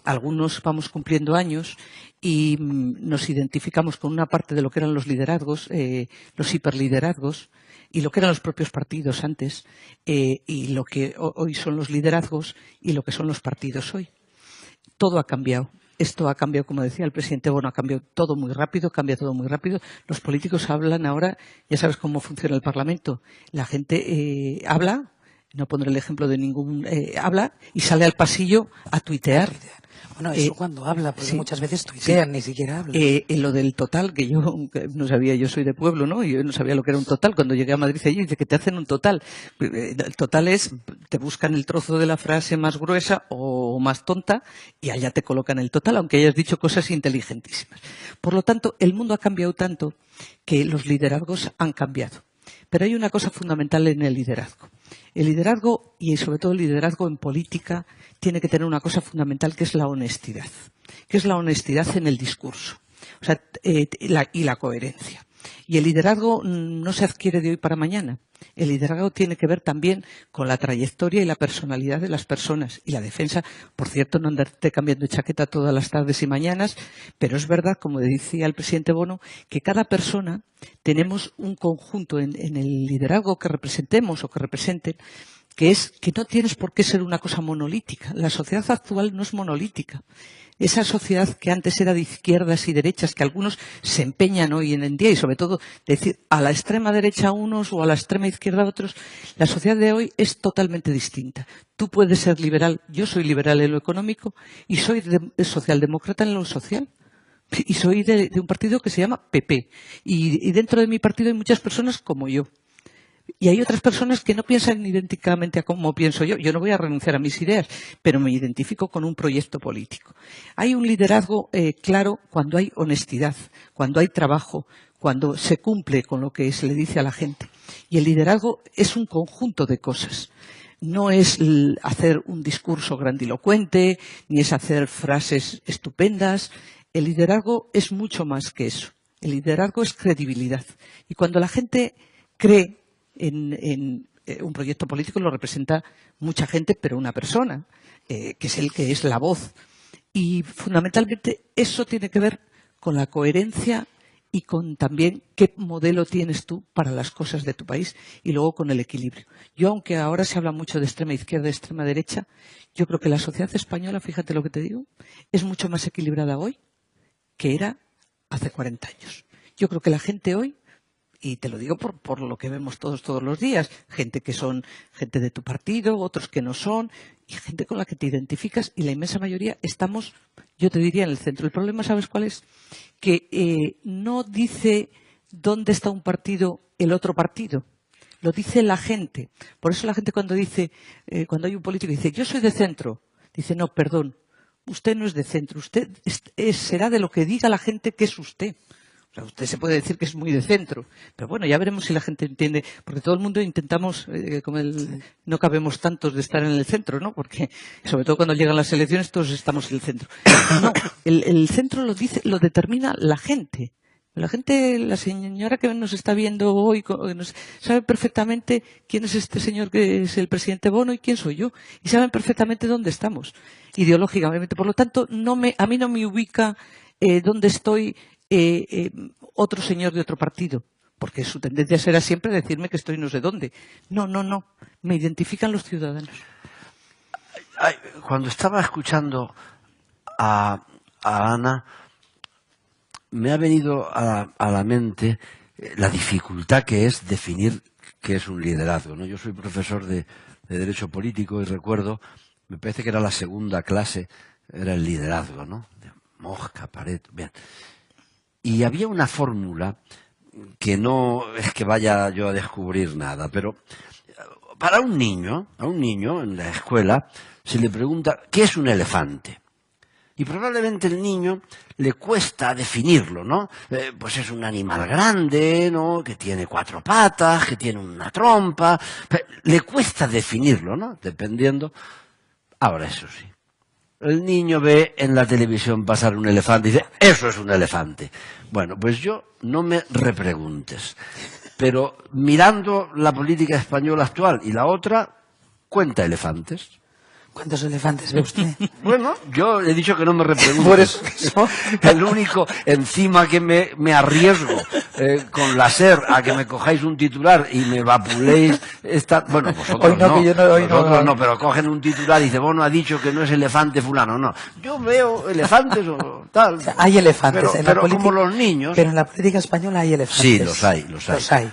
Algunos vamos cumpliendo años y nos identificamos con una parte de lo que eran los liderazgos, los hiperliderazgos, y lo que eran los propios partidos antes, y lo que hoy son los liderazgos y lo que son los partidos hoy. Todo ha cambiado. Esto ha cambiado, como decía el presidente Bono, ha cambiado todo muy rápido, cambia todo muy rápido. Los políticos hablan ahora, ya sabes cómo funciona el Parlamento. La gente habla, no pondré el ejemplo de habla y sale al pasillo a tuitear. Bueno, eso cuando habla, porque sí, muchas veces tuitean, ni siquiera hablan. En lo del total, que yo no sabía, yo soy de pueblo, ¿no? Y yo no sabía lo que era un total. Cuando llegué a Madrid allí, dice que te hacen un total. El total es, te buscan el trozo de la frase más gruesa o más tonta y allá te colocan el total, aunque hayas dicho cosas inteligentísimas. Por lo tanto, el mundo ha cambiado tanto que los liderazgos han cambiado. Pero hay una cosa fundamental en el liderazgo. El liderazgo, y sobre todo el liderazgo en política, tiene que tener una cosa fundamental, que es la honestidad. Que es la honestidad en el discurso. O sea, y la coherencia. Y el liderazgo no se adquiere de hoy para mañana. El liderazgo tiene que ver también con la trayectoria y la personalidad de las personas. Y la defensa, por cierto, no andarte cambiando de chaqueta todas las tardes y mañanas, pero es verdad, como decía el presidente Bono, que cada persona tenemos un conjunto en el liderazgo que representemos o que representen, que es que no tienes por qué ser una cosa monolítica. La sociedad actual no es monolítica. Esa sociedad que antes era de izquierdas y derechas, que algunos se empeñan hoy en día, y sobre todo decir a la extrema derecha unos o a la extrema izquierda otros, la sociedad de hoy es totalmente distinta. Tú puedes ser liberal, yo soy liberal en lo económico y soy socialdemócrata en lo social. Y soy de un partido que se llama PP. Y dentro de mi partido hay muchas personas como yo. Y hay otras personas que no piensan idénticamente a como pienso yo. Yo no voy a renunciar a mis ideas, pero me identifico con un proyecto político. Hay un liderazgo claro cuando hay honestidad, cuando hay trabajo, cuando se cumple con lo que se le dice a la gente. Y el liderazgo es un conjunto de cosas. No es hacer un discurso grandilocuente, ni es hacer frases estupendas. El liderazgo es mucho más que eso. El liderazgo es credibilidad. Y cuando la gente cree en un proyecto político, lo representa mucha gente, pero una persona, que es el que es la voz. Y fundamentalmente eso tiene que ver con la coherencia y con también qué modelo tienes tú para las cosas de tu país y luego con el equilibrio. Yo, aunque ahora se habla mucho de extrema izquierda y extrema derecha, yo creo que la sociedad española, fíjate lo que te digo, es mucho más equilibrada hoy que era hace 40 años. Yo creo que la gente hoy, y te lo digo por lo que vemos todos los días, gente que son gente de tu partido, otros que no son, y gente con la que te identificas, y la inmensa mayoría estamos, yo te diría, en el centro. El problema, ¿sabes cuál es? Que no dice dónde está un partido el otro partido. Lo dice la gente. Por eso la gente cuando cuando hay un político y dice, yo soy de centro, dice, no, perdón, usted no es de centro, usted será de lo que diga la gente que es usted. O Usted se puede decir que es muy de centro, pero bueno, ya veremos si la gente entiende, porque todo el mundo intentamos, no cabemos tantos de estar en el centro, ¿no? Porque, sobre todo cuando llegan las elecciones, todos estamos en el centro. No, el centro lo determina la gente. La gente, la señora que nos está viendo hoy, sabe perfectamente quién es este señor que es el presidente Bono y quién soy yo. Y saben perfectamente dónde estamos, ideológicamente. Por lo tanto, a mí no me ubica dónde estoy otro señor de otro partido. Porque su tendencia será siempre decirme que estoy no sé dónde. No. Me identifican los ciudadanos. Cuando estaba escuchando a Ana, me ha venido a la mente la dificultad que es definir qué es un liderazgo, ¿no? Yo soy profesor de Derecho Político y recuerdo, me parece que era la segunda clase, era el liderazgo, ¿no? De Mosca, Pareto, bien. Y había una fórmula que no es que vaya yo a descubrir nada, pero para un niño en la escuela se le pregunta ¿qué es un elefante? Y probablemente el niño le cuesta definirlo, ¿no? Pues es un animal grande, ¿no? Que tiene 4 patas, que tiene una trompa. Le cuesta definirlo, ¿no? Dependiendo. Ahora, eso sí. El niño ve en la televisión pasar un elefante y dice, eso es un elefante. Bueno, pues yo no me repreguntes. Pero mirando la política española actual y la otra, cuenta elefantes. ¿Cuántos elefantes ve usted? Bueno, yo he dicho que no me repreguntes. Por eso. El único, encima que me arriesgo con la SER a que me cojáis un titular y me vapuléis bueno, vosotros no, pero cogen un titular y dice, Bono ha dicho que no es elefante fulano, no. Yo veo elefantes o tal. O sea, hay elefantes en la política, como los niños. Pero en la política española hay elefantes. Sí, los hay.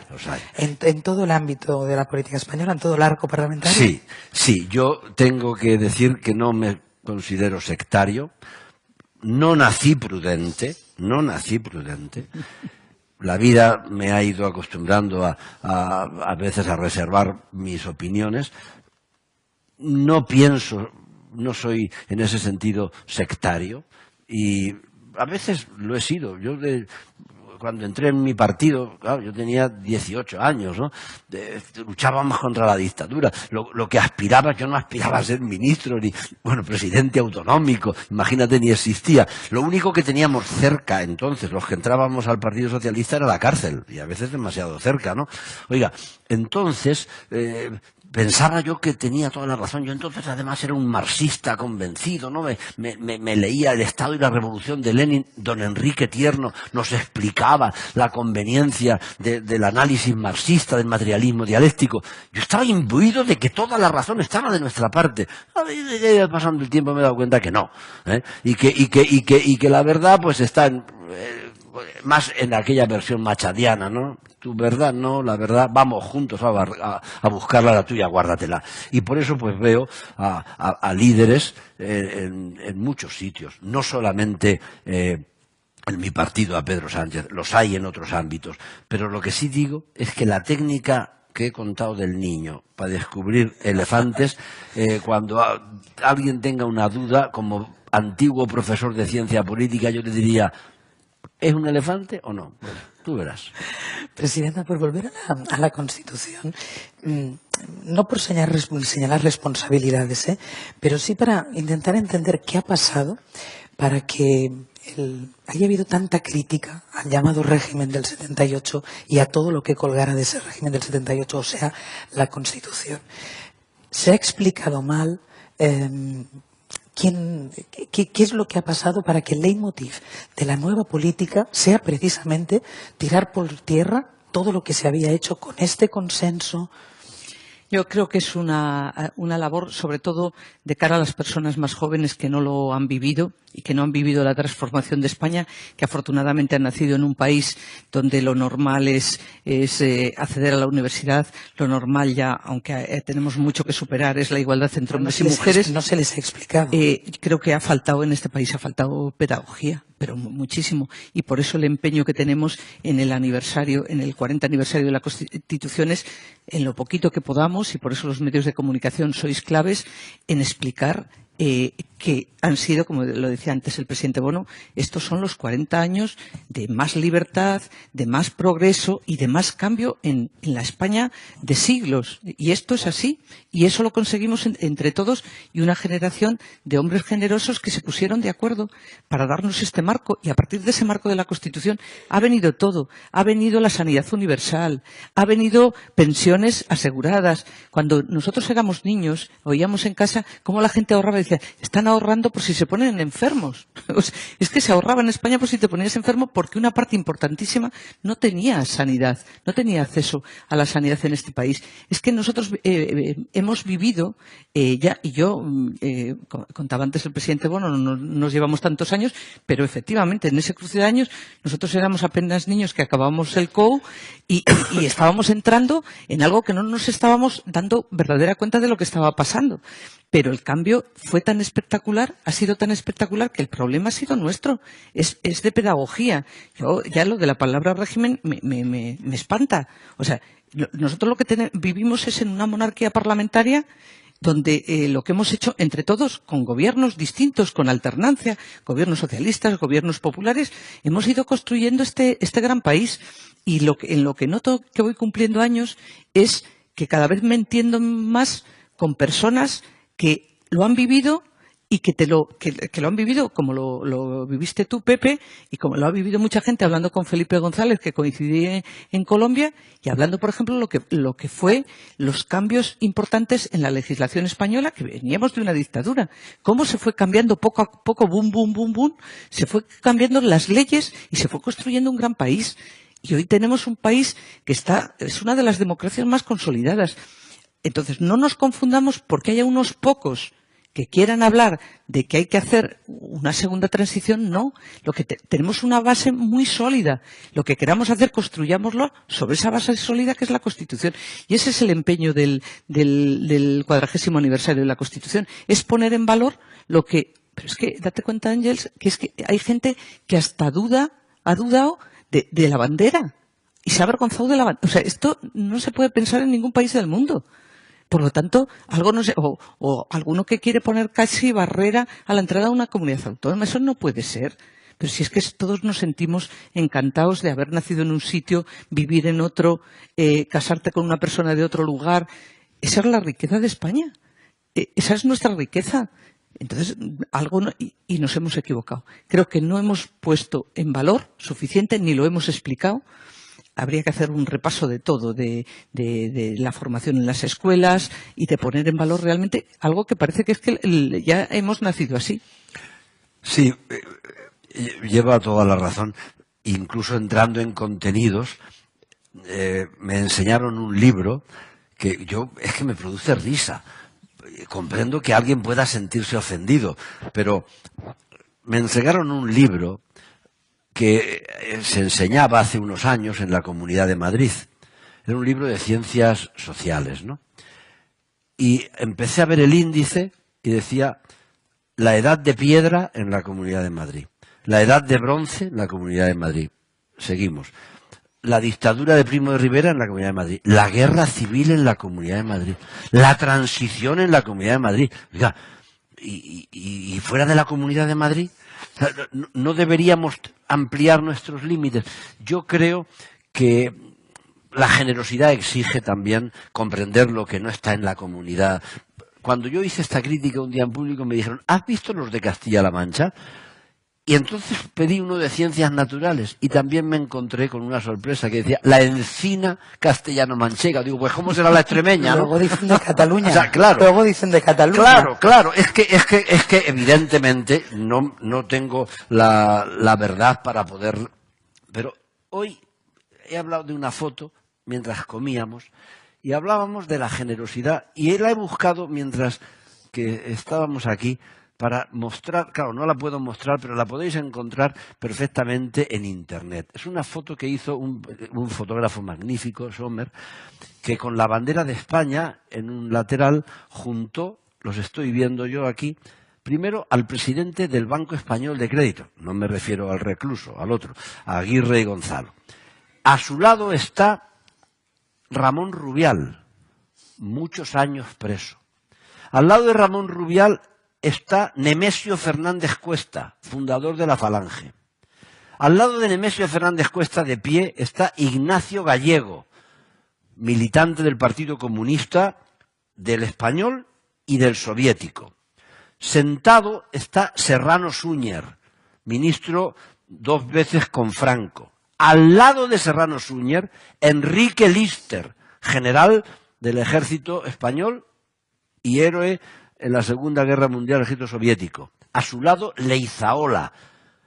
En todo el ámbito de la política española, en todo el arco parlamentario. Sí, yo tengo que decir que no me considero sectario, no nací prudente. La vida me ha ido acostumbrando a veces a reservar mis opiniones. No soy en ese sentido sectario y a veces lo he sido. Cuando entré en mi partido, claro, yo tenía 18 años, ¿no? Luchábamos contra la dictadura. Lo que aspiraba, yo no aspiraba a ser ministro ni, presidente autonómico, imagínate, ni existía. Lo único que teníamos cerca entonces, los que entrábamos al Partido Socialista, era la cárcel, y a veces demasiado cerca, ¿no? Oiga, entonces, pensaba yo que tenía toda la razón. Yo entonces además era un marxista convencido, ¿no? Me leía El Estado y la Revolución de Lenin. Don Enrique Tierno nos explicaba la conveniencia del análisis marxista, del materialismo dialéctico. Yo estaba imbuido de que toda la razón estaba de nuestra parte. Pasando el tiempo me he dado cuenta que no, ¿eh? Y que la verdad pues está más en aquella versión machadiana, ¿no? Tu verdad no, la verdad, vamos juntos a buscarla, la tuya, guárdatela. Y por eso pues veo a líderes en muchos sitios, no solamente en mi partido, a Pedro Sánchez, los hay en otros ámbitos. Pero lo que sí digo es que la técnica que he contado del niño para descubrir elefantes, cuando alguien tenga una duda, como antiguo profesor de ciencia política, yo le diría, ¿es un elefante o no? Pues tú verás. Presidenta, por volver a la Constitución, no por señalar responsabilidades, pero sí para intentar entender qué ha pasado para que haya habido tanta crítica al llamado régimen del 78 y a todo lo que colgara de ese régimen del 78, o sea, la Constitución. ¿Se ha explicado mal? ¿Qué es lo que ha pasado para que el leitmotiv de la nueva política sea precisamente tirar por tierra todo lo que se había hecho con este consenso? Yo creo que es una labor, sobre todo, de cara a las personas más jóvenes que no lo han vivido y que no han vivido la transformación de España, que afortunadamente han nacido en un país donde lo normal es acceder a la universidad. Lo normal ya, aunque tenemos mucho que superar, es la igualdad entre hombres y mujeres. No se les ha explicado. Creo que en este país ha faltado pedagogía, pero muchísimo. Y por eso el empeño que tenemos en el 40 aniversario de la Constitución es, en lo poquito que podamos, y por eso los medios de comunicación sois claves, en explicar que han sido, como lo decía antes el presidente Bono, estos son los 40 años de más libertad, de más progreso y de más cambio en la España de siglos. Y esto es así. Y eso lo conseguimos entre todos y una generación de hombres generosos que se pusieron de acuerdo para darnos este marco. Y a partir de ese marco de la Constitución ha venido todo. Ha venido la sanidad universal, ha venido pensiones aseguradas. Cuando nosotros éramos niños, oíamos en casa cómo la gente ahorraba y decía, están ahorrando por si se ponen enfermos. Es que se ahorraba en España por si te ponías enfermo porque una parte importantísima no tenía sanidad, no tenía acceso a la sanidad en este país. Es que nosotros hemos vivido, ya, y yo contaba antes el presidente Bono, no nos llevamos tantos años, pero efectivamente en ese cruce de años nosotros éramos apenas niños que acabábamos el COU y estábamos entrando en algo que no nos estábamos dando verdadera cuenta de lo que estaba pasando. Pero el cambio fue tan espectacular, ha sido tan espectacular que el problema ha sido nuestro. Es de pedagogía. Yo, ya lo de la palabra régimen me espanta. O sea, nosotros lo que vivimos es en una monarquía parlamentaria donde lo que hemos hecho entre todos, con gobiernos distintos, con alternancia, gobiernos socialistas, gobiernos populares, hemos ido construyendo este gran país. Y en lo que noto que voy cumpliendo años es que cada vez me entiendo más con personas que lo han vivido y que lo han vivido como lo viviste tú, Pepe, y como lo ha vivido mucha gente, hablando con Felipe González, que coincidí en Colombia, y hablando, por ejemplo, lo que fue los cambios importantes en la legislación española, que veníamos de una dictadura. Cómo se fue cambiando poco a poco, boom, boom, boom, boom, se fue cambiando las leyes y se fue construyendo un gran país. Y hoy tenemos un país que es una de las democracias más consolidadas. Entonces, no nos confundamos porque haya unos pocos que quieran hablar de que hay que hacer una segunda transición, no. Tenemos una base muy sólida. Lo que queramos hacer, construyámoslo sobre esa base sólida que es la Constitución. Y ese es el empeño del 40º aniversario de la Constitución. Es poner en valor lo que... Pero es que, date cuenta, Ángels, que es que hay gente que hasta ha dudado de la bandera. Y se ha avergonzado de la bandera. O sea, esto no se puede pensar en ningún país del mundo. Por lo tanto, algo no sé, o alguno que quiere poner casi barrera a la entrada de una comunidad autónoma. Eso no puede ser. Pero si es que todos nos sentimos encantados de haber nacido en un sitio, vivir en otro, casarte con una persona de otro lugar. Esa es la riqueza de España. Esa es nuestra riqueza. Entonces, y nos hemos equivocado. Creo que no hemos puesto en valor suficiente, ni lo hemos explicado. Habría que hacer un repaso de todo, de la formación en las escuelas y de poner en valor realmente algo que parece que es que ya hemos nacido así. Sí, lleva toda la razón. Incluso entrando en contenidos, me enseñaron un libro que es que me produce risa. Comprendo que alguien pueda sentirse ofendido, pero me enseñaron un libro que se enseñaba hace unos años en la Comunidad de Madrid. Era un libro de ciencias sociales, ¿no? Y empecé a ver el índice y decía la edad de piedra en la Comunidad de Madrid, la edad de bronce en la Comunidad de Madrid. Seguimos. La dictadura de Primo de Rivera en la Comunidad de Madrid, la guerra civil en la Comunidad de Madrid, la transición en la Comunidad de Madrid. Oiga, y fuera de la Comunidad de Madrid, no deberíamos ampliar nuestros límites. Yo creo que la generosidad exige también comprender lo que no está en la comunidad. Cuando yo hice esta crítica un día en público me dijeron, ¿has visto los de Castilla-La Mancha? Y entonces pedí uno de ciencias naturales y también me encontré con una sorpresa que decía la encina castellano-manchega. Digo, pues ¿cómo será la extremeña, no? Luego dicen de Cataluña. O sea, claro. Luego dicen de Cataluña. Claro. Es que evidentemente no tengo la verdad para poder... Pero hoy he hablado de una foto mientras comíamos y hablábamos de la generosidad y la he buscado mientras que estábamos aquí para mostrar, claro, no la puedo mostrar, pero la podéis encontrar perfectamente en Internet. Es una foto que hizo un fotógrafo magnífico, Sommer, que con la bandera de España en un lateral juntó, los estoy viendo yo aquí, primero al presidente del Banco Español de Crédito, no me refiero al recluso, al otro, a Aguirre y Gonzalo. A su lado está Ramón Rubial, muchos años preso. Al lado de Ramón Rubial está Nemesio Fernández Cuesta, fundador de la Falange. Al lado de Nemesio Fernández Cuesta, de pie, está Ignacio Gallego, militante del Partido Comunista, del Español y del Soviético. Sentado está Serrano Suñer, ministro 2 veces con Franco. Al lado de Serrano Suñer, Enrique Lister, general del ejército español y héroe en la Segunda Guerra Mundial del ejército soviético. A su lado, Leizaola,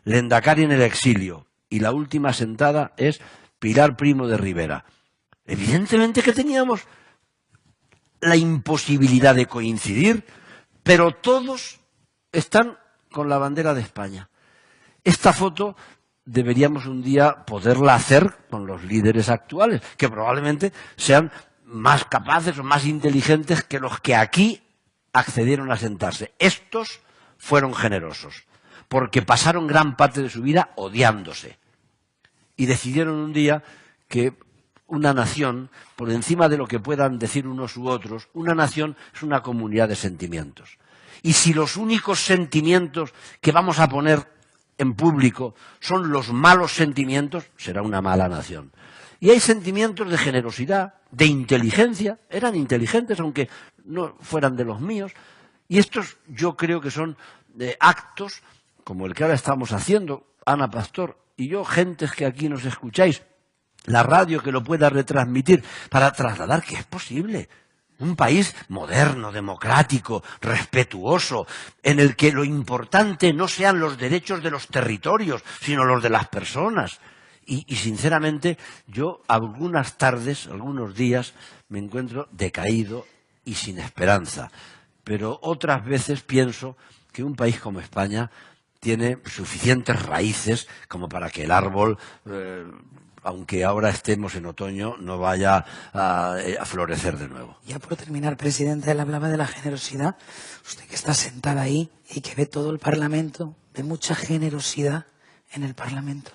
Lendakari en el exilio. Y la última sentada es Pilar Primo de Rivera. Evidentemente que teníamos la imposibilidad de coincidir, pero todos están con la bandera de España. Esta foto deberíamos un día poderla hacer con los líderes actuales, que probablemente sean más capaces o más inteligentes que los que aquí accedieron a sentarse. Estos fueron generosos, porque pasaron gran parte de su vida odiándose. Y decidieron un día que una nación, por encima de lo que puedan decir unos u otros, una nación es una comunidad de sentimientos. Y si los únicos sentimientos que vamos a poner en público son los malos sentimientos, será una mala nación. Y hay sentimientos de generosidad, de inteligencia, eran inteligentes aunque no fueran de los míos, y estos yo creo que son actos como el que ahora estamos haciendo, Ana Pastor y yo, gentes que aquí nos escucháis, la radio que lo pueda retransmitir, para trasladar que es posible. Un país moderno, democrático, respetuoso, en el que lo importante no sean los derechos de los territorios, sino los de las personas. Y sinceramente, yo algunas tardes, algunos días, me encuentro decaído y sin esperanza. Pero otras veces pienso que un país como España tiene suficientes raíces como para que el árbol, aunque ahora estemos en otoño, no vaya a florecer de nuevo. Ya por terminar, presidenta, él hablaba de la generosidad. Usted que está sentada ahí y que ve todo el Parlamento, ve mucha generosidad en el Parlamento.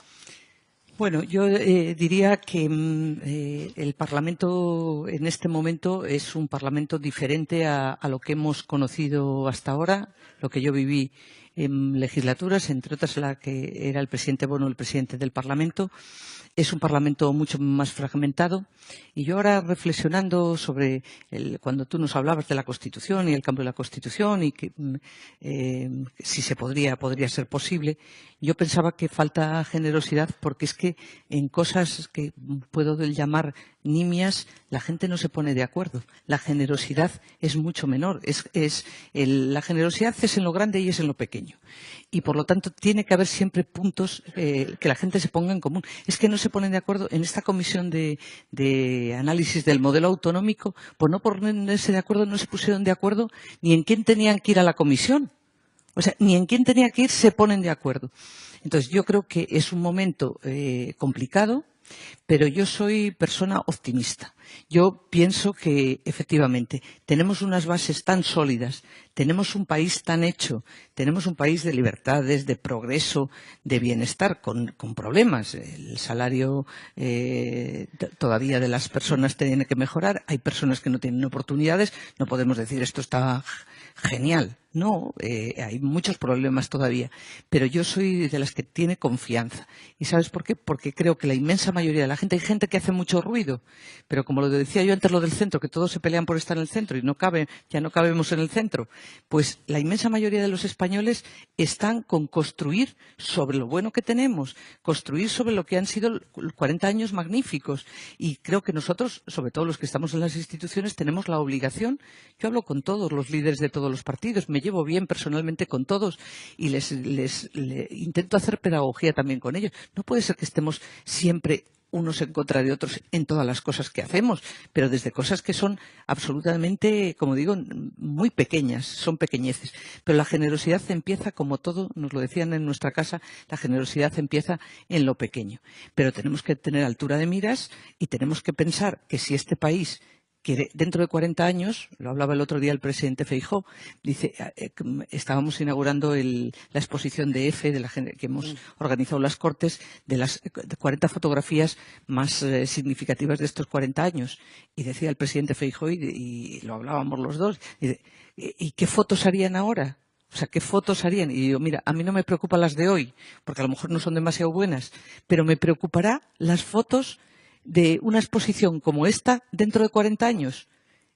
Bueno, yo diría que el Parlamento en este momento es un Parlamento diferente a lo que hemos conocido hasta ahora, lo que yo viví en legislaturas, entre otras la que era el presidente Bono, el presidente del Parlamento. Es un Parlamento mucho más fragmentado. Y yo ahora reflexionando sobre cuando tú nos hablabas de la Constitución y el cambio de la Constitución y que si se podría ser posible, yo pensaba que falta generosidad porque es que en cosas que puedo llamar nimias la gente no se pone de acuerdo. La generosidad es mucho menor. La generosidad es en lo grande y es en lo pequeño. Y por lo tanto tiene que haber siempre puntos que la gente se ponga en común. Es que no se ponen de acuerdo en esta comisión de análisis del modelo autonómico, por no ponerse de acuerdo, no se pusieron de acuerdo ni en quién tenían que ir a la comisión. O sea, ni en quién tenía que ir se ponen de acuerdo. Entonces yo creo que es un momento complicado, pero yo soy persona optimista. Yo pienso que, efectivamente, tenemos unas bases tan sólidas, tenemos un país tan hecho, tenemos un país de libertades, de progreso, de bienestar, con problemas. El salario todavía de las personas tiene que mejorar. Hay personas que no tienen oportunidades. No podemos decir esto está genial. No, hay muchos problemas todavía. Pero yo soy de las que tiene confianza. ¿Y sabes por qué? Porque creo que la inmensa mayoría de la gente, hay gente que hace mucho ruido, pero como lo decía yo antes, lo del centro, que todos se pelean por estar en el centro y ya no cabemos en el centro, pues la inmensa mayoría de los españoles están con construir sobre lo bueno que tenemos, construir sobre lo que han sido 40 años magníficos. Y creo que nosotros, sobre todo los que estamos en las instituciones, tenemos la obligación. Yo hablo con todos los líderes de todos los partidos, me llevo bien personalmente con todos y les intento hacer pedagogía también con ellos. No puede ser que estemos siempre unos en contra de otros en todas las cosas que hacemos, pero desde cosas que son absolutamente, como digo, muy pequeñas, son pequeñeces. Pero la generosidad empieza, como todo, nos lo decían en nuestra casa, la generosidad empieza en lo pequeño. Pero tenemos que tener altura de miras y tenemos que pensar que si este país que dentro de 40 años, lo hablaba el otro día el presidente Feijóo, dice, estábamos inaugurando la exposición de EFE, que hemos organizado las Cortes, de las 40 fotografías más significativas de estos 40 años. Y decía el presidente Feijóo, y lo hablábamos los dos, ¿y qué fotos harían ahora? O O sea, ¿qué fotos harían? Y digo, mira, a mí no me preocupan las de hoy, porque a lo mejor no son demasiado buenas, pero me preocupará las fotos de una exposición como esta dentro de 40 años.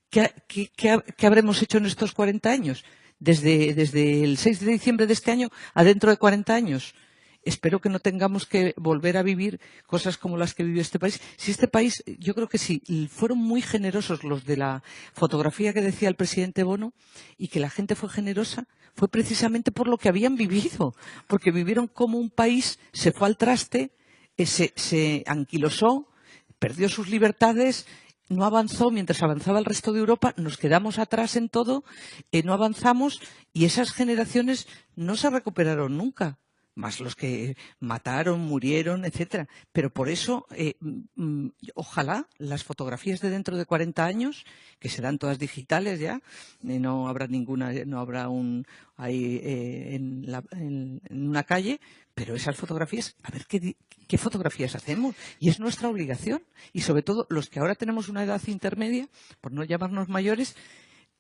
¿Qué habremos hecho en estos 40 años? Desde el 6 de diciembre de este año a dentro de 40 años. Espero que no tengamos que volver a vivir cosas como las que vivió este país. Si este país, yo creo que sí, fueron muy generosos los de la fotografía que decía el presidente Bono, y que la gente fue generosa, fue precisamente por lo que habían vivido, porque vivieron como un país se fue al traste, se anquilosó, perdió sus libertades, no avanzó mientras avanzaba el resto de Europa, nos quedamos atrás en todo, no avanzamos, y esas generaciones no se recuperaron nunca. Más los que mataron, murieron, etcétera. Pero por eso, ojalá las fotografías de dentro de 40 años, que serán todas digitales ya, no habrá ninguna, no habrá ahí en una calle, pero esas fotografías, a ver qué fotografías hacemos. Y es nuestra obligación. Y sobre todo los que ahora tenemos una edad intermedia, por no llamarnos mayores,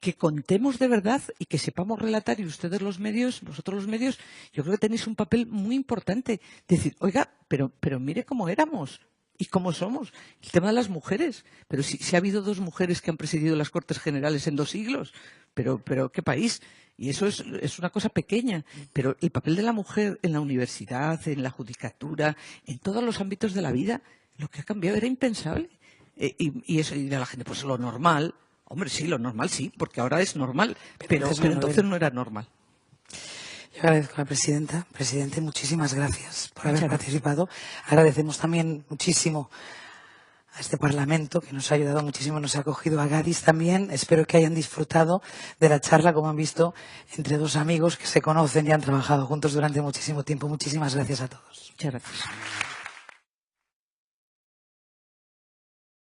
que contemos de verdad y que sepamos relatar, y ustedes los medios, vosotros los medios, yo creo que tenéis un papel muy importante. Decir, oiga, pero mire cómo éramos y cómo somos. El tema de las mujeres. Pero si ha habido 2 mujeres que han presidido las Cortes Generales en 2 siglos. Pero ¿qué país? Y eso es una cosa pequeña. Pero el papel de la mujer en la universidad, en la judicatura, en todos los ámbitos de la vida, lo que ha cambiado era impensable. Y eso, y de la gente, pues lo normal. Hombre, sí, lo normal sí, porque ahora es normal, pero entonces no era normal. Yo agradezco a la presidenta. Presidente, muchísimas gracias por haber participado. Agradecemos también muchísimo a este Parlamento, que nos ha ayudado muchísimo, nos ha acogido, a Gadis también. Espero que hayan disfrutado de la charla, como han visto, entre 2 amigos que se conocen y han trabajado juntos durante muchísimo tiempo. Muchísimas gracias a todos. Muchas gracias.